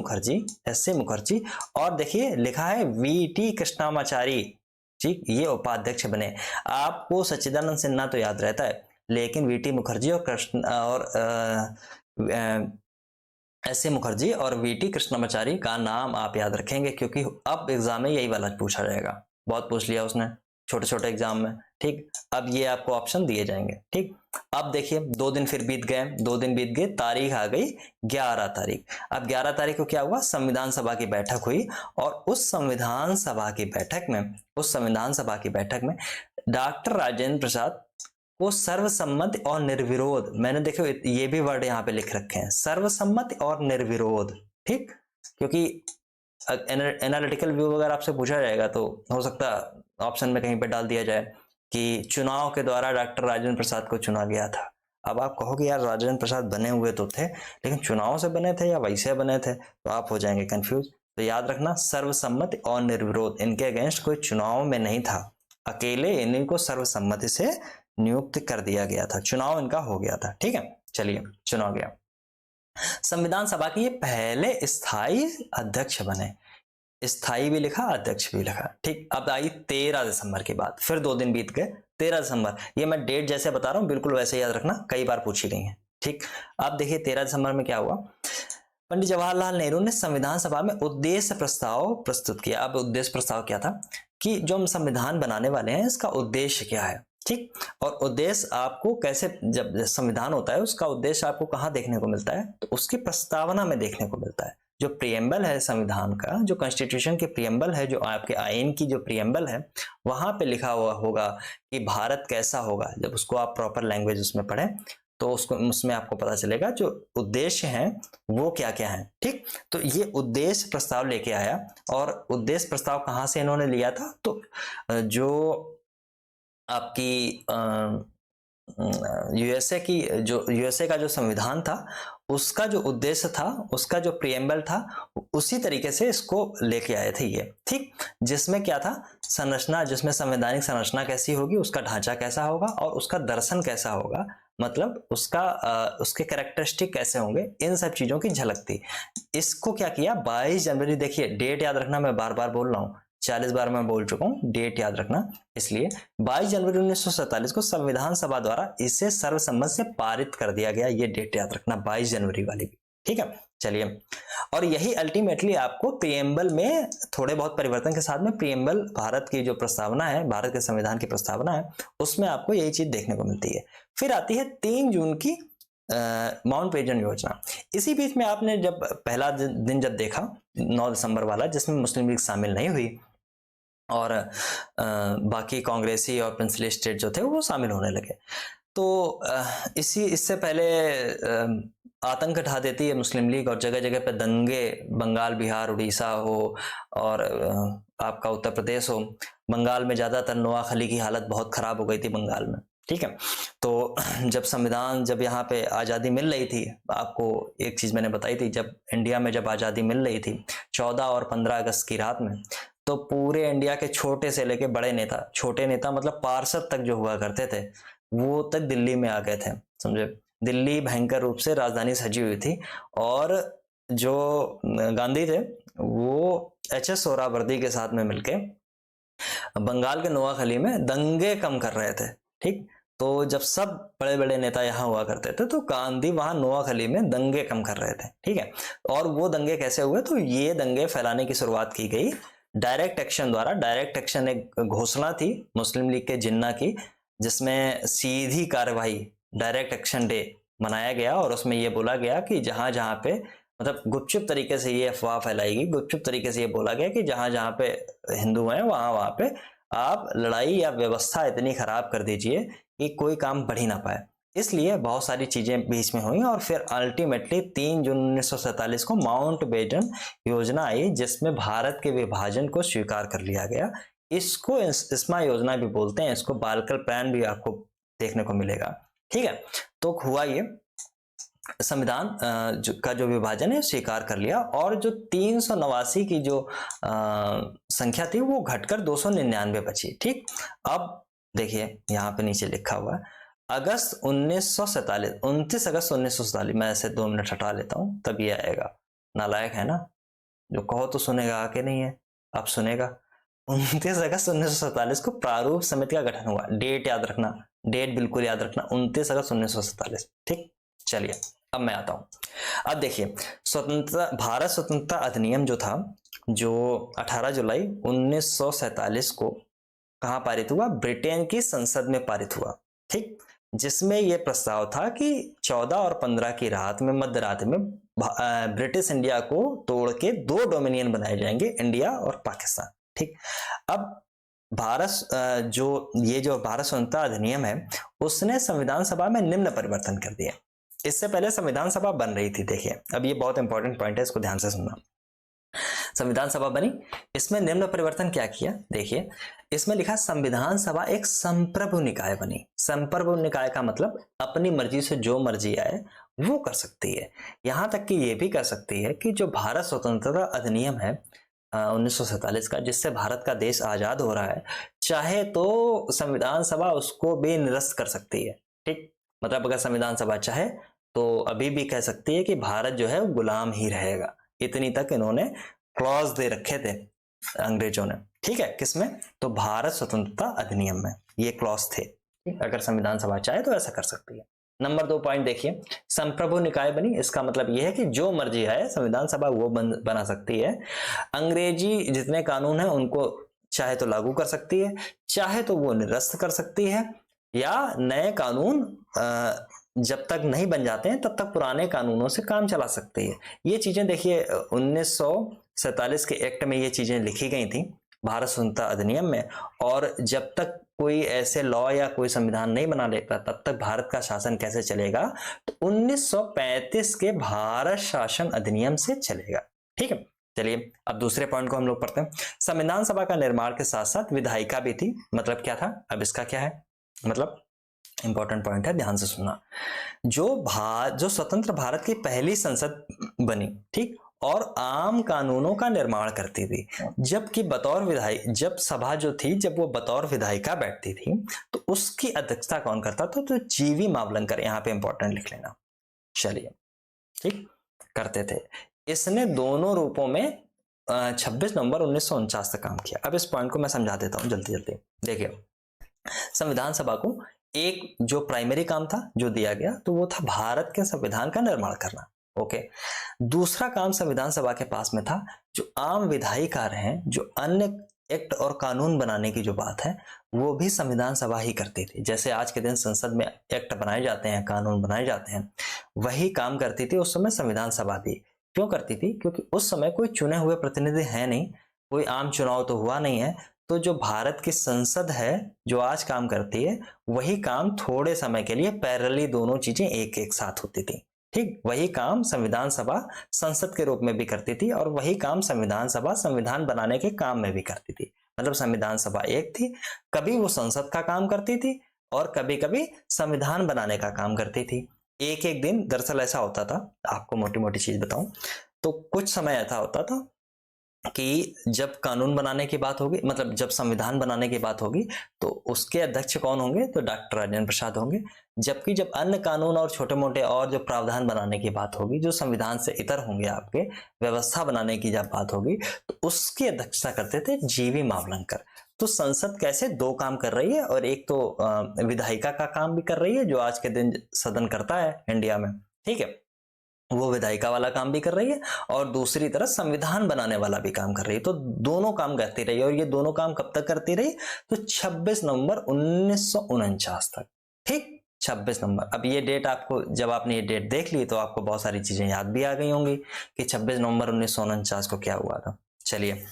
Speaker 1: मुखर्जी और देखिए लिखा है वीटी कृष्णामाचारी, ठीक, ये उपाध्यक्ष बने। आपको सच्चिदानंद सिन्हा तो याद रहता है, लेकिन वीटी मुखर्जी और एस सी मुखर्जी और वीटी कृष्णामाचारी का नाम आप याद रखेंगे, क्योंकि अब एग्जाम में यही वाला पूछा जाएगा। बहुत पूछ लिया उसने छोटे छोटे एग्जाम में, ठीक। अब ये आपको ऑप्शन दिए जाएंगे, ठीक। अब देखिए 2 दिन फिर बीत गए, तारीख आ गई 11 तारीख। अब 11 तारीख को क्या हुआ, संविधान सभा की बैठक हुई और उस संविधान सभा की बैठक में डॉक्टर राजेंद्र प्रसाद को सर्वसम्मति और निर्विरोध, मैंने देखो ये भी वर्ड यहाँ पे लिख रखे हैं, सर्वसम्मति और निर्विरोध, ठीक, क्योंकि एनालिटिकल व्यू अगर आपसे पूछा जाएगा तो हो सकता है ऑप्शन में कहीं पे डाल दिया जाए कि चुनाव के द्वारा डॉक्टर राजेंद्र प्रसाद को चुना गया था। अब आप कहोगे यार राजेंद्र प्रसाद बने हुए तो थे, लेकिन चुनाव से बने थे या वैसे बने थे, तो आप हो जाएंगे कंफ्यूज। तो याद रखना, सर्वसम्मति और निर्विरोध, इनके अगेंस्ट कोई चुनाव में नहीं था, अकेले इन्हीं को सर्वसम्मति से नियुक्त कर दिया गया था, चुनाव इनका हो गया था, ठीक है। चलिए चुनाव गया, संविधान सभा के ये पहले स्थायी अध्यक्ष बने, स्थायी भी लिखा अध्यक्ष भी लिखा, ठीक। अब आई 13 दिसंबर के बाद, फिर 2 दिन बीत गए, 13 दिसंबर, ये मैं डेट जैसे बता रहा हूं बिल्कुल वैसे याद रखना, कई बार पूछी गई है, ठीक। अब देखिए 13 दिसंबर में क्या हुआ, पंडित जवाहरलाल नेहरू ने संविधान सभा में उद्देश्य प्रस्ताव प्रस्तुत किया। अब उद्देश्य प्रस्ताव क्या था कि जो हम संविधान बनाने वाले हैं इसका उद्देश्य क्या है, ठीक। और उद्देश्य आपको कैसे, जब संविधान होता है उसका उद्देश्य आपको कहाँ देखने को मिलता है, तो उसकी प्रस्तावना में देखने को मिलता है। जो प्रियम्बल है संविधान का, जो कॉन्स्टिट्यूशन के प्रियम्बल है, जो आपके आईन की जो प्रियम्बल है, वहां पे लिखा हुआ होगा कि भारत कैसा होगा। जब उसको आप प्रॉपर लैंग्वेज उसमें पढ़ें तो उसमें आपको पता चलेगा जो उद्देश्य हैं वो क्या क्या है, ठीक। तो ये उद्देश्य प्रस्ताव लेके आया, और उद्देश्य प्रस्ताव कहाँ से इन्होंने लिया था, तो जो आपकी यूएसए का जो संविधान था उसका जो उद्देश्य था, उसका जो प्रियम्बल था, उसी तरीके से इसको लेके आए थे ये, ठीक। जिसमें क्या था, संरचना, जिसमें संवैधानिक संरचना कैसी होगी, उसका ढांचा कैसा होगा और उसका दर्शन कैसा होगा, मतलब उसके कैरेक्टरिस्टिक कैसे होंगे, इन सब चीजों की झलक थी। इसको क्या किया, 22 जनवरी, देखिए डेट याद रखना, मैं बार बार बोल रहा हूँ, 40 बार मैं बोल चुका हूँ, डेट याद रखना, इसलिए 22 जनवरी 1947 को संविधान सभा द्वारा इसे सर्वसम्मति से पारित कर दिया गया। ये डेट याद रखना, 22 जनवरी वाली भी, ठीक है, चलिए। और यही अल्टीमेटली आपको प्रीएम्बल में थोड़े बहुत परिवर्तन के साथ में प्रीएम्बल भारत की जो प्रस्तावना है, भारत के संविधान की प्रस्तावना है, उसमें आपको यही चीज देखने को मिलती है। फिर आती है 3 जून की माउंटबेटन योजना। इसी बीच में आपने जब पहला दिन जब देखा 9 दिसंबर वाला, जिसमें मुस्लिम लीग शामिल नहीं हुई और बाकी कांग्रेसी और प्रिंसली स्टेट जो थे वो शामिल होने लगे, तो इससे पहले आतंक ढा देती है मुस्लिम लीग और जगह जगह पे दंगे, बंगाल, बिहार, उड़ीसा हो और आपका उत्तर प्रदेश हो। बंगाल में ज्यादातर नोआखली की हालत बहुत खराब हो गई थी बंगाल में, ठीक है। तो जब यहाँ पे आज़ादी मिल रही थी, आपको एक चीज मैंने बताई थी, जब इंडिया में जब आज़ादी मिल रही थी 14 और 15 अगस्त की रात में, तो पूरे इंडिया के छोटे से लेके बड़े नेता, छोटे नेता मतलब पार्षद तक जो हुआ करते थे, वो तक दिल्ली में आ गए थे, समझे। दिल्ली भयंकर रूप से राजधानी सजी हुई थी और जो गांधी थे वो एच.एस. सोहरावर्दी के साथ में मिलके बंगाल के नोआखली में दंगे कम कर रहे थे, ठीक। तो जब सब बड़े बड़े नेता यहाँ हुआ करते थे, तो गांधी वहां नोआखली में दंगे कम कर रहे थे, ठीक है। और वो दंगे कैसे हुए, तो ये दंगे फैलाने की शुरुआत की गई डायरेक्ट एक्शन द्वारा। डायरेक्ट एक्शन एक घोषणा थी मुस्लिम लीग के जिन्ना की, जिसमें सीधी कार्रवाई डायरेक्ट एक्शन डे मनाया गया और उसमें यह बोला गया कि जहां जहां पे मतलब गुपचुप तरीके से ये अफवाह फैलाएगी, गुपचुप तरीके से ये बोला गया कि जहां जहां पे हिंदू हैं वहां वहां पे आप लड़ाई या व्यवस्था इतनी खराब कर दीजिए कि कोई काम बढ़ ही ना पाए। इसलिए बहुत सारी चीजें बीच में हुई और फिर अल्टीमेटली 3 जून 1947 को माउंटबेटन योजना आई, जिसमें भारत के विभाजन को स्वीकार कर लिया गया। इसको इस्मा योजना भी बोलते हैं, इसको बालकल प्लान भी आपको देखने को मिलेगा, ठीक है। तो हुआ ये संविधान का जो विभाजन है स्वीकार कर लिया और जो 389 की जो संख्या थी वो घटकर 299 बची, ठीक। अब देखिए यहाँ पे नीचे लिखा हुआ है अगस्त 1947, 29 अगस्त 1947। मैं ऐसे 2 मिनट हटा लेता हूँ तब ये आएगा। नालायक है ना, जो कहो तो सुनेगा, आके नहीं है अब सुनेगा। 29 अगस्त 1947 को प्रारूप समिति का गठन हुआ। डेट याद रखना, डेट बिल्कुल याद रखना, 29 अगस्त 1947, ठीक। चलिए अब मैं आता हूं। अब देखिए भारत स्वतंत्रता अधिनियम जो था, जो 18 जुलाई 1947 को कहां पारित हुआ, ब्रिटेन की संसद में पारित हुआ, ठीक। जिसमें यह प्रस्ताव था कि 14 और 15 की रात में, मध्य रात में ब्रिटिश इंडिया को तोड़ के 2 डोमिनियन बनाए जाएंगे, इंडिया और पाकिस्तान, ठीक। अब जो भारत स्वतंत्रता अधिनियम है उसने संविधान सभा में निम्न परिवर्तन कर दिए। इससे पहले संविधान सभा बन रही थी, देखिए अब ये बहुत इंपॉर्टेंट पॉइंट है, इसको ध्यान से सुनना। संविधान सभा बनी, इसमें निम्न परिवर्तन क्या किया, देखिए इसमें लिखा संविधान सभा एक संप्रभु निकाय बनी। संप्रभु निकाय का मतलब अपनी मर्जी से जो मर्जी आए वो कर सकती है। यहां तक कि ये भी कर सकती है कि जो भारत स्वतंत्रता अधिनियम है 1947 का, जिससे भारत का देश आजाद हो रहा है, चाहे तो संविधान सभा उसको भी निरस्त कर सकती है, ठीक। मतलब अगर संविधान सभा चाहे तो अभी भी कह सकती है कि भारत जो है गुलाम ही रहेगा। इतनी तक इन्होंने क्लॉज दे रखे थे अंग्रेजों ने, ठीक है। किसमें, तो भारत स्वतंत्रता अधिनियम में ये क्लॉज थे, अगर संविधान सभा चाहे तो ऐसा कर सकती है। नंबर 2 पॉइंट देखिए, संप्रभु निकाय बनी, इसका मतलब यह है कि जो मर्जी है संविधान सभा वो बना सकती है। अंग्रेजी जितने कानून हैं उनको चाहे तो लागू कर सकती है, चाहे तो वो निरस्त कर सकती है, या नए कानून जब तक नहीं बन जाते हैं तब तक पुराने कानूनों से काम चला सकती है। ये चीजें देखिए 1947 के एक्ट में ये चीजें लिखी गई थी भारत स्वतंत्रता अधिनियम में, और जब तक कोई ऐसे लॉ या कोई संविधान नहीं बना लेता तब तक भारत का शासन कैसे चलेगा, तो 1935 के भारत शासन अधिनियम से चलेगा, ठीक है। चलिए अब दूसरे पॉइंट को हम लोग पढ़ते हैं। संविधान सभा का निर्माण के साथ साथ विधायिका भी थी। मतलब क्या था, अब इसका क्या है मतलब, इंपॉर्टेंट पॉइंट है, ध्यान से सुनना। जो स्वतंत्र भारत की पहली संसद बनी, ठीक, और आम कानूनों का निर्माण करती थी। जबकि जब सभा जो थी, जब वो बतौर विधायिका बैठती थी तो उसकी अध्यक्षता कौन करता था, तो जीवी मावलंकर, यहाँ पे इंपॉर्टेंट लिख लेना। चलिए ठीक, करते थे। इसने दोनों रूपों में 26 नवंबर 1949 तक काम किया। अब इस पॉइंट को मैं समझा देता हूं जल्दी जल्दी। देखिए संविधान सभा को एक जो प्राइमरी काम था जो दिया गया, तो वो था भारत के संविधान का निर्माण करना। ओके। दूसरा काम संविधान सभा के पास में था, जो आम विधायी कार्य हैं, जो अन्य एक्ट और कानून बनाने की जो बात है, वो भी संविधान सभा ही करती थी। जैसे आज के दिन संसद में एक्ट बनाए जाते हैं, कानून बनाए जाते हैं, वही काम करती थी उस समय संविधान सभा भी। क्यों करती थी? क्योंकि उस समय कोई चुने हुए प्रतिनिधि है नहीं, कोई आम चुनाव तो हुआ नहीं है, तो जो भारत की संसद है जो आज काम करती है, वही काम थोड़े समय के लिए पैरेलली दोनों चीजें एक एक साथ होती थी। ठीक, वही काम संविधान सभा संसद के रूप में भी करती थी और वही काम संविधान सभा संविधान बनाने के काम में भी करती थी। मतलब संविधान सभा एक थी, कभी वो संसद का काम करती थी और कभी कभी संविधान बनाने का काम करती थी। एक एक दिन दरअसल ऐसा होता था, आपको मोटी मोटी चीज बताऊं तो कुछ समय ऐसा होता था कि जब कानून बनाने की बात होगी, मतलब जब संविधान बनाने की बात होगी, तो उसके अध्यक्ष कौन होंगे? तो डॉक्टर राजेंद्र प्रसाद होंगे। जबकि जब अन्य कानून और छोटे मोटे और जो प्रावधान बनाने की बात होगी, जो संविधान से इतर होंगे, आपके व्यवस्था बनाने की जब बात होगी, तो उसकी अध्यक्षता करते थे जीवी मावलंकर। तो संसद कैसे दो काम कर रही है, और एक तो विधायिका का काम भी कर रही है, जो आज के दिन सदन करता है इंडिया में, ठीक है, वो विधायिका वाला काम भी कर रही है, और दूसरी तरफ संविधान बनाने वाला भी काम कर रही है। तो दोनों काम करती रही, और ये दोनों काम कब तक करती रही? तो 26 नवंबर 1949 तक। ठीक, 26 नवंबर। अब ये डेट आपको, जब आपने ये डेट देख ली तो आपको बहुत सारी चीजें याद भी आ गई होंगी कि 26 नवंबर 1949 को क्या हुआ था। चलिए,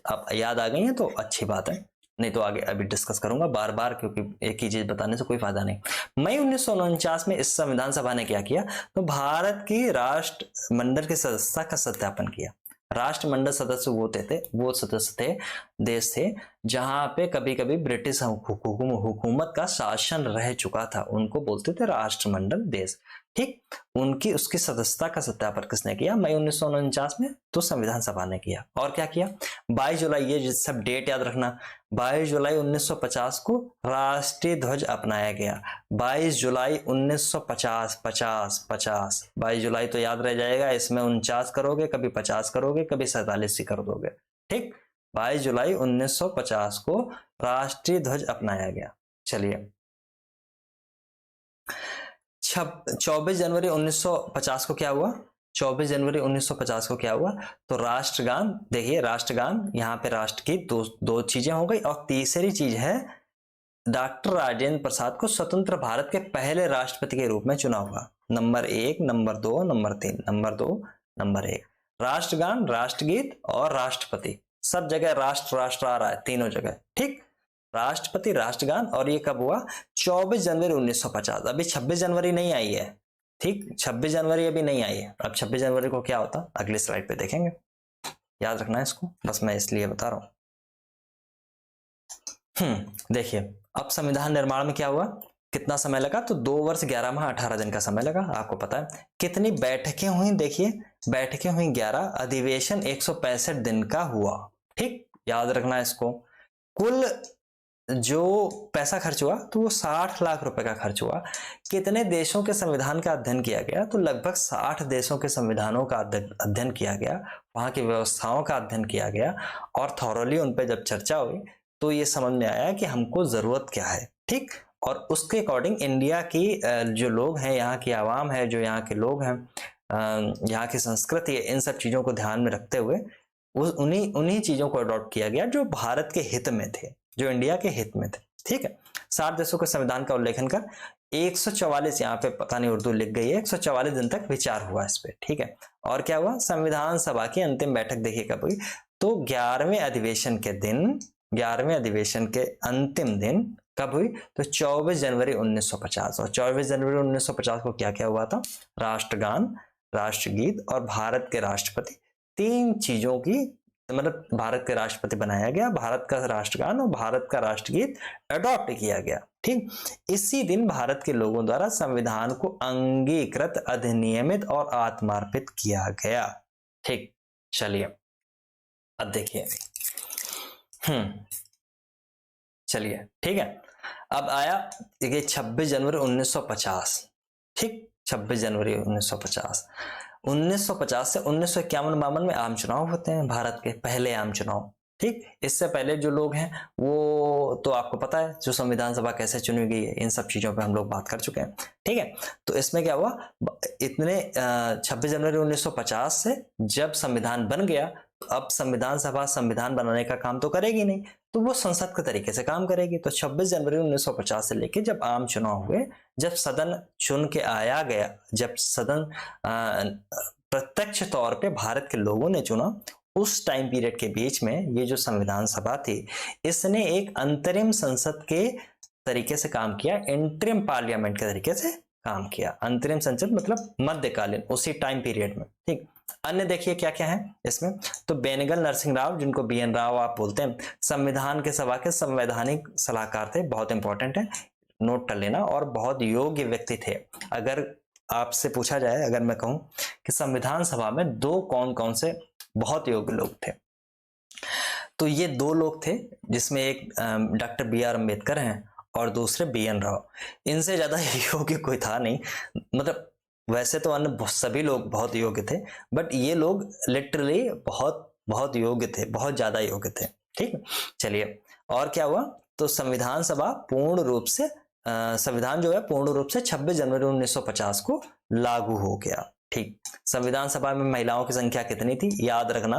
Speaker 1: अब याद आ गई है तो अच्छी बात है, नहीं तो आगे अभी डिस्कस करूंगा बार बार, क्योंकि एक ही चीज बताने से कोई फायदा नहीं। मई 1949 में इस संविधान सभा ने क्या किया? तो भारत की राष्ट्रमंडल की सदस्यता का सत्यापन किया। राष्ट्रमंडल सदस्य वो सदस्य थे, देश थे जहां पे कभी कभी ब्रिटिश हुकूमत का शासन रह चुका था, उनको बोलते थे राष्ट्रमंडल देश। ठीक, उनकी उसकी सदस्यता का सत्यापन किसने किया? मई 1949 में, तो संविधान सभा ने किया। और क्या किया? 22 जुलाई, ये सब डेट याद रखना, 22 जुलाई 1950 को राष्ट्रीय ध्वज अपनाया गया। 22 जुलाई 1950, 50, 22 जुलाई तो याद रह जाएगा, इसमें 49 करोगे, कभी 50 करोगे, कभी 47 ही कर दोगे। ठीक, 22 जुलाई 1950 को राष्ट्रीय ध्वज अपनाया गया। चलिए, 24 जनवरी 1950 को क्या हुआ? 24 जनवरी 1950 को क्या हुआ? तो राष्ट्रगान, देखिए राष्ट्रगान, यहाँ पे राष्ट्र की दो चीजें हो गई, और तीसरी चीज है डॉक्टर राजेंद्र प्रसाद को स्वतंत्र भारत के पहले राष्ट्रपति के रूप में चुना हुआ। Number 1, number 2, number 3, number 2, number 1। राष्ट्रगान, राष्ट्रगीत और राष्ट्रपति, सब जगह राष्ट्र राष्ट्र आ रहा है, तीनों जगह। ठीक, राष्ट्रपति, राष्ट्रगान, और ये कब हुआ? 24 जनवरी 1950। अभी 26 जनवरी नहीं आई है। ठीक, 26 जनवरी अभी नहीं आई है। अब 26 जनवरी को क्या होता, अगले स्लाइड पे देखेंगे, याद रखना है इसको, बस मैं इसलिए बता रहा हूं। देखिए, अब संविधान निर्माण में क्या हुआ, कितना समय लगा? तो 2 वर्ष 11 माह 18 दिन का समय लगा। आपको पता है कितनी बैठकें हुई? देखिए, बैठकें हुई 11, अधिवेशन 165 दिन का हुआ। ठीक, याद रखना इसको। कुल जो पैसा खर्च हुआ, तो वो 60 लाख रुपए का खर्च हुआ। कितने देशों के संविधान का अध्ययन किया गया? तो लगभग 60 देशों के संविधानों का अध्ययन किया गया, वहां की व्यवस्थाओं का अध्ययन किया गया, और थॉरली उन पे जब चर्चा हुई तो ये समझ में आया कि हमको जरूरत क्या है। ठीक, और उसके अकॉर्डिंग इंडिया की जो लोग हैं, यहाँ की आवाम है, जो यहाँ के लोग हैं, यहाँ की संस्कृति है, इन सब चीजों को ध्यान में रखते हुए उन्हीं चीजों को अडॉप्ट किया गया जो भारत के हित में थे, जो इंडिया के हित में थे। ठीक है, 60 देशों के संविधान का उल्लेखन कर 144, यहाँ पे पता नहीं उर्दू लिख गई है, 144 दिन तक विचार हुआ इस पे। ठीक है, और क्या हुआ? संविधान सभा की अंतिम बैठक देखिए कब हुई, तो 11वें अधिवेशन के दिन, 11वें अधिवेशन के अंतिम दिन कब हुई? तो 24 जनवरी 1950। और 24 जनवरी 1950 को क्या क्या हुआ था? राष्ट्रगान, राष्ट्रगीत और भारत के राष्ट्रपति, तीन चीजों की, मतलब भारत के राष्ट्रपति बनाया गया, भारत का राष्ट्रगान और भारत का राष्ट्रगीत अडॉप्ट किया गया। ठीक, इसी दिन भारत के लोगों द्वारा संविधान को अंगीकृत, अधिनियमित और आत्मार्पित किया गया। ठीक, चलिए अब देखिए, चलिए ठीक है, अब आया देखिए 26 जनवरी 1950। ठीक, 26 जनवरी 1950। 1950 से 1951-52 में आम चुनाव होते हैं, भारत के पहले आम चुनाव। ठीक, इससे पहले जो लोग हैं वो तो आपको पता है जो संविधान सभा कैसे चुनी गई है, इन सब चीजों पे हम लोग बात कर चुके हैं। ठीक है, तो इसमें क्या हुआ, इतने 26 जनवरी 1950 से जब संविधान बन गया, तो अब संविधान सभा संविधान बनाने का काम तो करेगी नहीं, तो वो संसद के तरीके से काम करेगी। तो 26 जनवरी 1950 से लेके जब आम चुनाव हुए, जब सदन चुन के आया गया, जब सदन प्रत्यक्ष तौर पे भारत के लोगों ने चुना, उस टाइम पीरियड के बीच में ये जो संविधान सभा थी, इसने एक अंतरिम संसद के तरीके से काम किया, इंटरिम पार्लियामेंट के तरीके से काम किया। अंतरिम संसद मतलब मध्यकालीन, उसी टाइम पीरियड में। ठीक, अन्य देखिए क्या क्या है इसमें। तो बेनेगल नरसिंह राव, जिनको BN राव आप बोलते हैं, संविधान के सभा के संवैधानिक सलाहकार थे, बहुत इंपॉर्टेंट है, नोट कर लेना, और बहुत योग्य व्यक्ति थे। अगर आपसे पूछा जाए, अगर मैं कहूं कि संविधान सभा में दो कौन कौन से बहुत योग्य लोग थे, तो ये दो लोग थे, जिसमें एक डॉक्टर BR अम्बेडकर हैं और दूसरे BN राव। इनसे ज्यादा योग्य कोई था नहीं, मतलब वैसे तो अन्य सभी लोग बहुत योग्य थे, बट ये लोग लिटरली बहुत बहुत योग्य थे, बहुत ज्यादा योग्य थे। ठीक, चलिए और क्या हुआ, तो संविधान सभा पूर्ण रूप से संविधान जो है पूर्ण रूप से 26 जनवरी 1950 को लागू हो गया। ठीक, संविधान सभा में महिलाओं की संख्या कितनी थी, याद रखना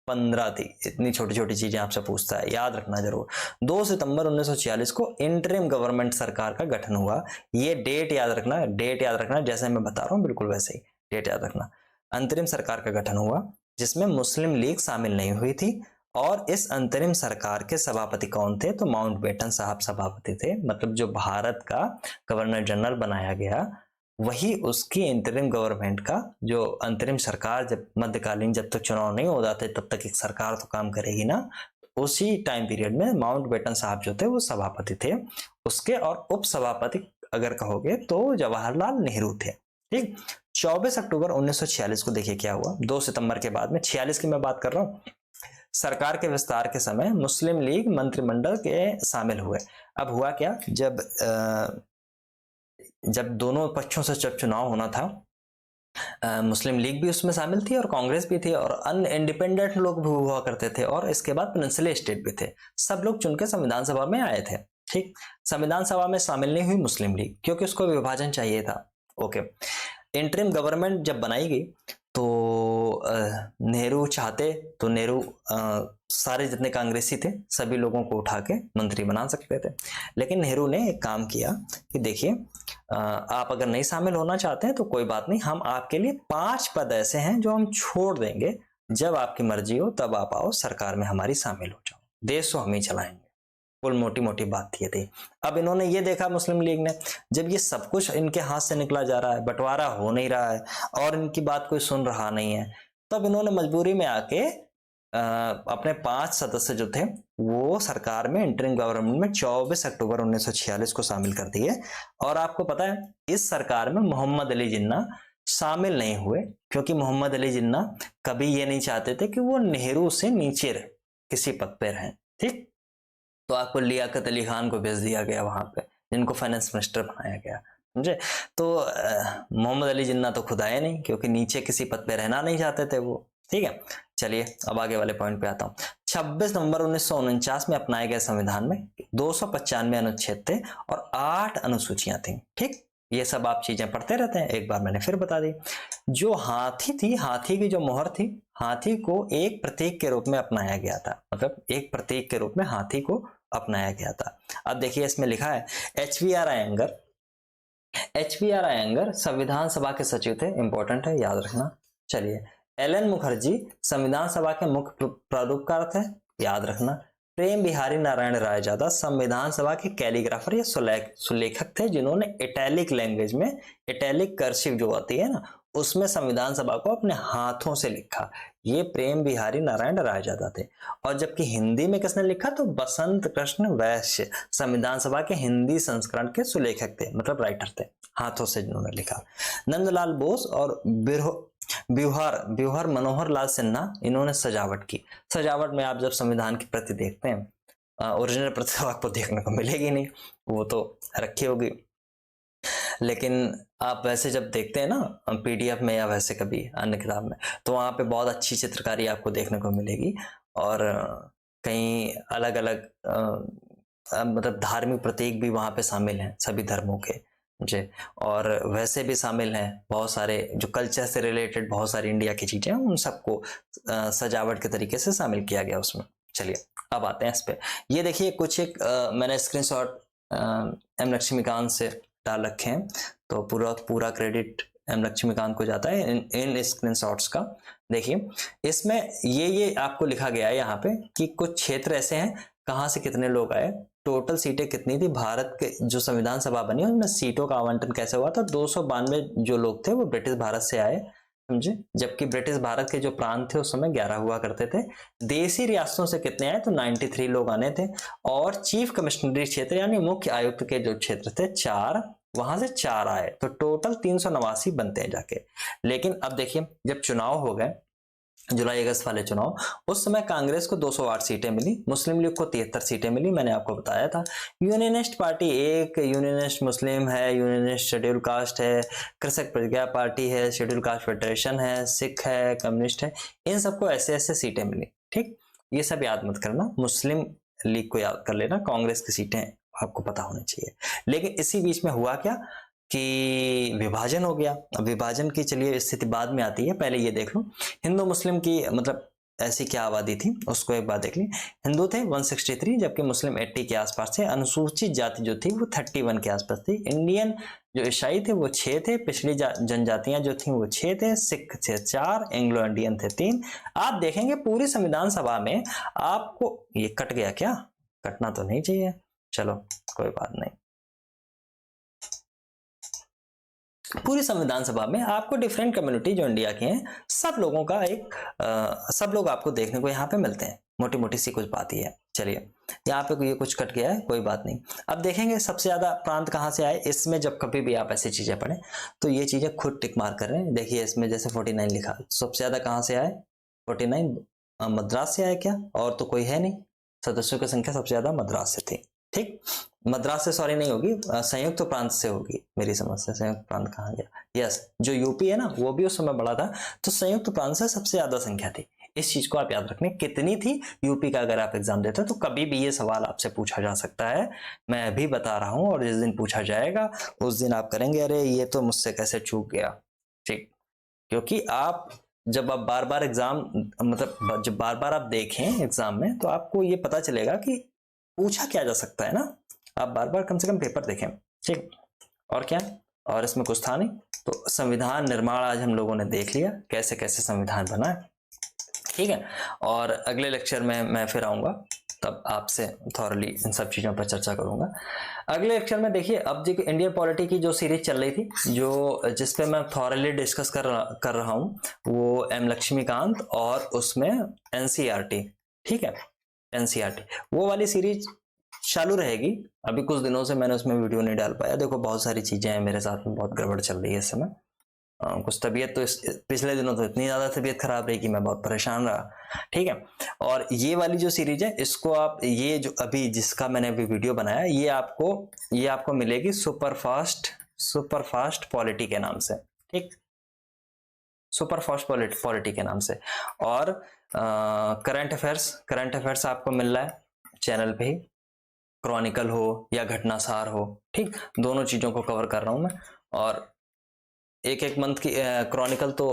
Speaker 1: 15 थी। इतनी छोटी छोटी चीजें आपसे पूछता है, याद रखना जरूर। 2 सितंबर 1946 को इंटरिम गवर्नमेंट सरकार का गठन हुआ। ये डेट याद रखना, डेट याद रखना, जैसे मैं बता रहा हूँ बिल्कुल वैसे ही डेट याद रखना। अंतरिम सरकार का गठन हुआ जिसमें मुस्लिम लीग शामिल नहीं हुई थी, और इस अंतरिम सरकार के सभापति कौन थे, तो माउंटबेटन साहब सभापति थे। मतलब जो भारत का गवर्नर जनरल बनाया गया, वही उसकी इंटरिम गवर्नमेंट का, जो अंतरिम सरकार, जब मध्यकालीन, जब तक चुनाव नहीं हो जाते तब तक एक सरकार तो काम करेगी ना, उसी टाइम पीरियड में माउंटबेटन साहब जो थे वो सभापति थे उसके, और उप सभापति अगर कहोगे तो जवाहरलाल नेहरू थे। ठीक, 24 अक्टूबर 1946 को देखिए क्या हुआ, 2 सितंबर के बाद में, 46 की मैं बात कर रहा हूँ। सरकार के विस्तार के समय मुस्लिम लीग मंत्रिमंडल के शामिल हुए। अब हुआ क्या, जब दोनों पक्षों से जब चुनाव होना था, मुस्लिम लीग भी उसमें शामिल थी और कांग्रेस भी थी, और अन्य इंडिपेंडेंट लोग भी हुआ करते थे, और इसके बाद पेनिनसुला स्टेट भी थे। सब लोग चुनकर संविधान सभा में आए थे। ठीक, संविधान सभा में शामिल नहीं हुई मुस्लिम लीग, क्योंकि उसको विभाजन चाहिए था। ओके, इंटरिम गवर्नमेंट जब बनाई गई तो नेहरू चाहते तो नेहरू सारे जितने कांग्रेसी थे सभी लोगों को उठा के मंत्री बना सकते थे, लेकिन नेहरू ने एक काम किया कि देखिए, आप अगर नहीं शामिल होना चाहते हैं तो कोई बात नहीं, हम आपके लिए 5 पद ऐसे हैं जो हम छोड़ देंगे, जब आपकी मर्जी हो तब आप आओ, सरकार में हमारी शामिल हो जाओ, देश तो हम ही चलाएंगे। कुल मोटी मोटी बात ये थी। अब इन्होंने ये देखा, मुस्लिम लीग ने, जब ये सब कुछ इनके हाथ से निकला जा रहा है, बंटवारा हो नहीं रहा है और इनकी बात कोई सुन रहा नहीं है, तब इन्होंने मजबूरी में आके अपने 5 सदस्य जो थे वो सरकार में, इंटरिम गवर्नमेंट में 24 अक्टूबर 1946 को शामिल कर दिए। और आपको पता है इस सरकार में मोहम्मद अली जिन्ना शामिल नहीं हुए, क्योंकि मोहम्मद अली जिन्ना कभी ये नहीं चाहते थे कि वो नेहरू से नीचे किसी पद पे रहें। ठीक, तो आपको लियाकत अली खान को भेज दिया गया वहां पे, जिनको फाइनेंस मिनिस्टर बनाया गया, समझे। तो मोहम्मद अली जिन्ना तो खुद आए नहीं, क्योंकि नीचे किसी पद पे रहना नहीं चाहते थे वो। ठीक है, चलिए अब आगे वाले पॉइंट पे आता हूँ। 26 नवंबर 1949 में अपनाए गए संविधान में 295 अनुच्छेद थे और 8 अनुसूचियां थी। ठीक, ये सब आप चीजें पढ़ते रहते हैं, एक बार मैंने फिर बता दी। जो हाथी थी, हाथी की जो मोहर थी, हाथी को एक प्रतीक के रूप में अपनाया गया था, मतलब एक प्रतीक के रूप में हाथी को अपनाया गया था। अब देखिए इसमें लिखा है HVR अयंगर। HVR अयंगर संविधान सभा के सचिव थे, इंपॉर्टेंट है, याद रखना। चलिए, LN मुखर्जी संविधान सभा के मुख्य प्रारूपकार थे, याद रखना। प्रेम बिहारी नारायण रायजादा संविधान सभा के कैलीग्राफर या सुलेखक थे, जिन्होंने इटैलिक लैंग्वेज में, इटैलिक कर्सिव जो आती है ना, उसमें संविधान सभा को अपने हाथों से लिखा। ये प्रेम बिहारी नारायण रायजादा थे। और जबकि हिंदी में किसने लिखा, तो बसंत कृष्ण वैश्य संविधान सभा के हिंदी संस्करण के सुलेखक थे, मतलब राइटर थे, हाथों से जिन्होंने लिखा। नंदलाल बोस और ब्यूहर मनोहर लाल सिन्हा, इन्होंने सजावट की। सजावट में आप जब संविधान की प्रति देखते हैं, ओरिजिनल प्रति तो आपको देखने को मिलेगी नहीं, वो तो रखी होगी, लेकिन आप वैसे जब देखते हैं ना PDF में या वैसे कभी अन्य किताब में, तो वहां पे बहुत अच्छी चित्रकारी आपको देखने को मिलेगी। और कहीं अलग अलग मतलब धार्मिक प्रतीक भी वहाँ पे शामिल हैं सभी धर्मों के जी, और वैसे भी शामिल हैं बहुत सारे जो कल्चर से रिलेटेड बहुत सारी इंडिया की चीजें हैं, उन सबको सजावट के तरीके से शामिल किया गया उसमें। चलिए अब आते हैं इस पे। ये देखिए कुछ एक मैंने स्क्रीनशॉट एम लक्ष्मीकांत से डाल रखे हैं, तो पूरा पूरा क्रेडिट एम लक्ष्मीकांत को जाता है इन स्क्रीनशॉट्स का। देखिए इसमें ये आपको लिखा गया है यहाँ पे कि कुछ क्षेत्र ऐसे हैं कहाँ से कितने लोग आए, टोटल सीटें कितनी थी, भारत के जो संविधान सभा बनी उसमें सीटों का आवंटन कैसे हुआ था। 292 जो लोग थे वो ब्रिटिश भारत से आए, समझे, जबकि ब्रिटिश भारत के जो प्रांत थे उस समय 11 हुआ करते थे। देशी रियासतों से कितने आए, तो 93 लोग आने थे, और चीफ कमिश्नरी क्षेत्र यानी मुख्य आयुक्त के जो क्षेत्र थे 4, वहां से 4 आए, तो टोटल 389 बनते हैं जाके। लेकिन अब देखिए जब चुनाव हो गए जुलाई अगस्त वाले चुनाव, उस समय कांग्रेस को 208 सीटें मिली, मुस्लिम लीग को 73 सीटें मिली, मैंने आपको बताया था। यूनियनिस्ट पार्टी एक, यूनियनिस्ट मुस्लिम है, यूनियनिस्ट शेड्यूल कास्ट है, कृषक प्रज्ञा पार्टी है, शेड्यूल कास्ट फेडरेशन है, सिख है, कम्युनिस्ट है, इन सबको ऐसे ऐसे सीटें मिली। ठीक, ये सब याद मत करना, मुस्लिम लीग को याद कर लेना, कांग्रेस की सीटें आपको पता होनी चाहिए। लेकिन इसी बीच में हुआ क्या कि विभाजन हो गया। अब विभाजन की चलिए स्थिति बाद में आती है, पहले ये देख लो हिंदू मुस्लिम की मतलब ऐसी क्या आबादी थी उसको एक बार देख ली। हिंदू थे 163, जबकि मुस्लिम 80 के आसपास थे, अनुसूचित जाति जो थी वो 31 के आसपास थी, इंडियन जो ईसाई थे वो 6 थे, पिछड़ी जनजातियां जो थी वो 6 थे, सिख थे 4, एंग्लो इंडियन थे 3। आप देखेंगे पूरी संविधान सभा में आपको ये कट गया क्या, कटना तो नहीं चाहिए, चलो कोई बात नहीं। पूरी संविधान सभा में आपको डिफरेंट कम्युनिटी जो इंडिया के हैं सब लोगों का एक सब लोग आपको देखने को यहाँ पे मिलते हैं, मोटी मोटी सी कुछ बात ही है। चलिए यहाँ पे ये कुछ कट गया है, कोई बात नहीं। अब देखेंगे सबसे ज्यादा प्रांत कहाँ से आए, इसमें जब कभी भी आप ऐसी चीजें पढ़ें तो ये चीजें खुद टिक मार कर रहे हैं। देखिए इसमें जैसे 49 लिखा, सबसे ज्यादा कहाँ से आए, 49 मद्रास से आए क्या, और तो कोई है नहीं, सदस्यों की संख्या सबसे ज्यादा मद्रास से थी। ठीक, मद्रास से सॉरी नहीं होगी, संयुक्त प्रांत से होगी, मेरी समझ से संयुक्त प्रांत कहाँ गया, यस जो यूपी है ना वो भी उस समय बड़ा था, तो संयुक्त प्रांत से सबसे ज्यादा संख्या थी। इस चीज को आप याद रखने, कितनी थी यूपी का अगर आप एग्जाम देते तो कभी भी ये सवाल आपसे पूछा जा सकता है, मैं अभी बता रहा हूं, और जिस दिन पूछा जाएगा उस दिन आप करेंगे अरे ये तो मुझसे कैसे चूक गया। ठीक, क्योंकि आप जब आप बार बार एग्जाम मतलब जब बार बार आप देखें एग्जाम में तो आपको ये पता चलेगा कि पूछा क्या जा सकता है ना, आप बार बार कम से कम पेपर देखें। ठीक, और क्या, और इसमें कुछ था नहीं, तो संविधान निर्माण आज हम लोगों ने देख लिया कैसे कैसे संविधान बना है। ठीक है, और अगले लेक्चर में मैं फिर आऊंगा, तब आपसे थॉरली इन सब चीजों पर चर्चा करूंगा। अगले लेक्चर में देखिए अब जो इंडियन पॉलिटी की जो सीरीज चल रही थी, जो जिसपे मैं थॉरली डिस्कस कर रहा हूं वो एम लक्ष्मीकांत और उसमें एनसीईआरटी। ठीक है, एनसीईआरटी वो वाली सीरीज चालू रहेगी। अभी कुछ दिनों से मैंने उसमें वीडियो नहीं डाल पाया, देखो बहुत सारी चीजें हैं मेरे साथ में, बहुत गड़बड़ चल रही है इस समय। कुछ तबीयत तो पिछले दिनों तो इतनी ज्यादा तबीयत खराब रही कि मैं बहुत परेशान रहा। ठीक है, और ये वाली जो सीरीज है इसको आप ये जो अभी जिसका मैंने अभी वीडियो बनाया ये आपको मिलेगी सुपर फास्ट पॉलिटी के नाम से। ठीक, सुपर फास्ट पॉलिटी के नाम से, और करंट अफेयर्स आपको मिल रहा है चैनल पे ही, क्रॉनिकल हो या घटनासार हो। ठीक, दोनों चीजों को कवर कर रहा हूं मैं, और एक मंथ की क्रॉनिकल तो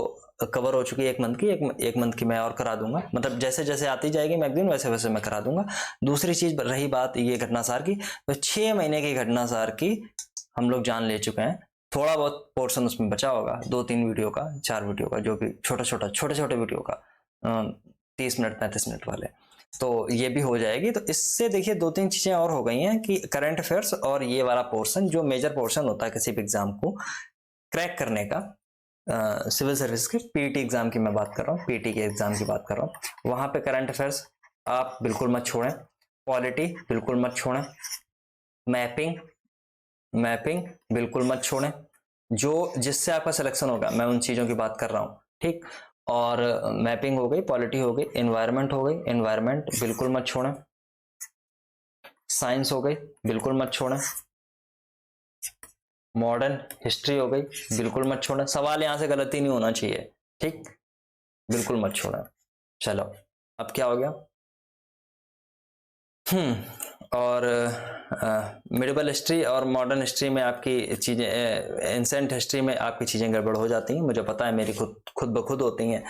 Speaker 1: कवर हो चुकी है, एक मंथ की मैं और करा दूंगा, मतलब जैसे जैसे आती जाएगी मैगजीन वैसे वैसे मैं करा दूंगा। दूसरी चीज रही बात ये घटनासार की, तो 6 महीने की घटनासार की हम लोग जान ले चुके हैं, थोड़ा बहुत पोर्शन उसमें बचा होगा, 2-3 वीडियो का, 4 वीडियो का, जो भी छोटे छोटे वीडियो का 30 मिनट 35 मिनट वाले, तो ये भी हो जाएगी। तो इससे देखिए 2-3 चीजें और हो गई हैं कि करंट अफेयर्स और ये वाला पोर्शन जो मेजर पोर्शन होता है किसी भी एग्जाम को क्रैक करने का, सिविल सर्विस के पीटी एग्जाम की मैं बात कर रहा हूँ, पीटी के एग्जाम की बात कर रहा हूँ, वहां पे करंट अफेयर्स आप बिल्कुल मत छोड़ें, पॉलिटी बिल्कुल मत छोड़ें, मैपिंग बिल्कुल मत छोड़ें, जो जिससे आपका सिलेक्शन होगा मैं उन चीजों की बात कर रहा हूँ। ठीक, और मैपिंग हो गई, पॉलिटी हो गई, एनवायरमेंट हो गई, एनवायरमेंट बिल्कुल मत छोड़ें, साइंस हो गई बिल्कुल मत छोड़ें, मॉडर्न हिस्ट्री हो गई बिल्कुल मत छोड़ें, सवाल यहां से गलती नहीं होना चाहिए। ठीक, बिल्कुल मत छोड़ें। चलो अब क्या हो गया, और मिडिवल हिस्ट्री और मॉडर्न हिस्ट्री में आपकी चीज़ें, एंसेंट हिस्ट्री में आपकी चीज़ें गड़बड़ हो जाती हैं, मुझे पता है, मेरी खुद ब खुद होती हैं,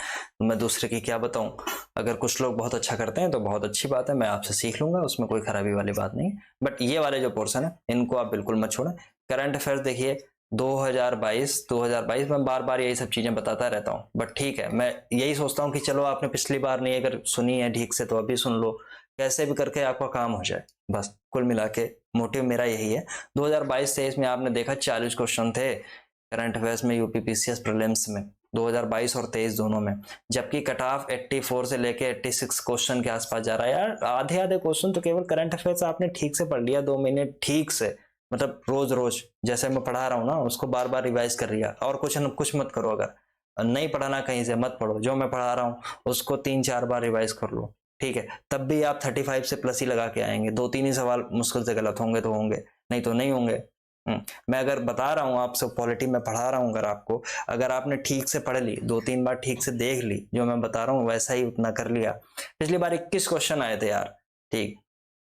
Speaker 1: मैं दूसरे की क्या बताऊं। अगर कुछ लोग बहुत अच्छा करते हैं तो बहुत अच्छी बात है, मैं आपसे सीख लूंगा, उसमें कोई खराबी वाली बात नहीं है। बट ये वाले जो पोर्सन है इनको आप बिल्कुल मत छोड़ें। करंट अफेयर्स देखिए 2022 में बार बार यही सब चीज़ें बताता रहता हूँ, बट ठीक है, मैं यही सोचता हूँ कि चलो आपने पिछली बार नहीं अगर सुनी है ठीक से तो अभी सुन लो, कैसे भी करके आपका काम हो जाए, बस कुल मिला के मोटिव मेरा यही है। 2022-23 में आपने देखा 40 क्वेश्चन थे करंट अफेयर्स में यूपीपीसीएस प्रीलिम्स में, 2022 और 23 दोनों में, जबकि कट ऑफ 84 से लेके 86 क्वेश्चन के आसपास जा रहा है यार। आधे आधे क्वेश्चन तो केवल करंट अफेयर्स आपने ठीक से पढ़ लिया 2 महीने ठीक से, मतलब रोज रोज जैसे मैं पढ़ा रहा हूँ ना उसको बार बार रिवाइज कर लिया, और कुछ मत करो, अगर नहीं पढ़ाना कहीं से मत पढ़ो, जो मैं पढ़ा रहा हूँ उसको 3-4 बार रिवाइज कर लो, ठीक है, तब भी आप 35 से प्लस ही लगा के आएंगे। 2-3 ही सवाल मुश्किल से गलत होंगे तो होंगे, नहीं तो नहीं होंगे। मैं अगर बता रहा हूँ आपसे, पॉलिटी में पढ़ा रहा हूँ, अगर आपको, अगर आपने ठीक से पढ़ ली, 2-3 बार ठीक से देख ली, जो मैं बता रहा हूँ वैसा ही उतना कर लिया। पिछली बार 21 क्वेश्चन आए थे यार, ठीक,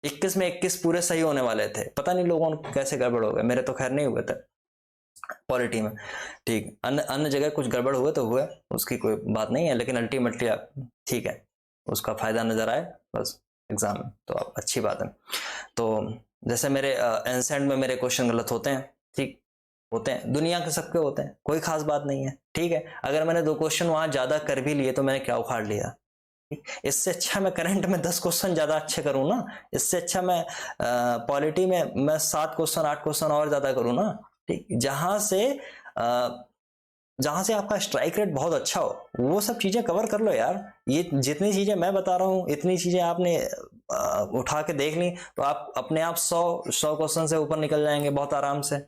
Speaker 1: 21 में 21 पूरे सही होने वाले थे, पता नहीं लोगों को कैसे गड़बड़ हो गए, मेरे तो खैर नहीं हुए थे पॉलिटी में, ठीक, अन्य जगह कुछ गड़बड़ हुए तो हुए, उसकी कोई बात नहीं है, लेकिन अल्टीमेटली आप ठीक है, उसका फायदा नजर आए बस एग्जाम में, तो आप अच्छी बात है। तो जैसे मेरे एंसेंट में मेरे क्वेश्चन गलत होते हैं, ठीक, होते हैं, दुनिया के सबके होते हैं, कोई खास बात नहीं है, ठीक है, अगर मैंने 2 क्वेश्चन वहां ज्यादा कर भी लिए तो मैंने क्या उखाड़ लिया, इससे अच्छा मैं करंट में 10 क्वेश्चन ज्यादा अच्छे करूँ ना, इससे अच्छा मैं पॉलिटी में मैं 7 क्वेश्चन 8 क्वेश्चन और ज्यादा करूँ ना, ठीक, जहां से आपका स्ट्राइक रेट बहुत अच्छा हो, वो सब चीजें कवर कर लो यार। ये जितनी चीजें मैं बता रहा हूँ इतनी चीजें आपने उठा के देख ली तो आप अपने आप 100 क्वेश्चन से ऊपर निकल जाएंगे बहुत आराम से,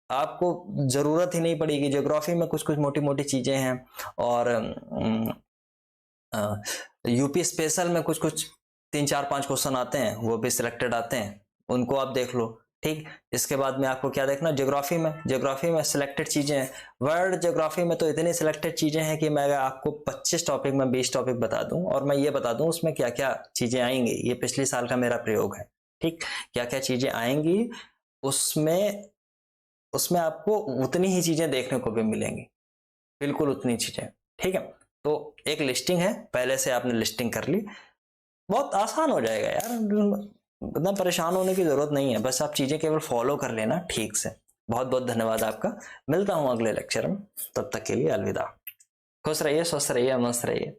Speaker 1: आपको जरूरत ही नहीं पड़ेगी। ज्योग्राफी में कुछ कुछ मोटी मोटी चीजें हैं, और यूपी स्पेशल में कुछ कुछ 3-4-5 क्वेश्चन आते हैं, वो भी सिलेक्टेड आते हैं, उनको आप देख लो, ठीक। इसके बाद में आपको क्या देखना, ज्योग्राफी में सिलेक्टेड चीजें हैं, वर्ल्ड ज्योग्राफी में तो इतनी सिलेक्टेड चीजें हैं कि मैं आपको 25 टॉपिक में 20 टॉपिक बता दूं, और मैं ये बता दूं उसमें क्या क्या चीजें आएंगी, ये पिछले साल का मेरा प्रयोग है, ठीक, क्या क्या चीजें आएंगी उसमें, उसमें आपको उतनी ही चीजें देखने को भी मिलेंगी, बिल्कुल उतनी चीजें, ठीक है। तो एक लिस्टिंग है, पहले से आपने लिस्टिंग कर ली, बहुत आसान हो जाएगा यार, इतना परेशान होने की जरूरत नहीं है, बस आप चीजें केवल फॉलो कर लेना ठीक से। बहुत बहुत धन्यवाद आपका, मिलता हूं अगले लेक्चर में, तब तक के लिए अलविदा। खुश रहिए, स्वस्थ रहिए, मस्त रहिए।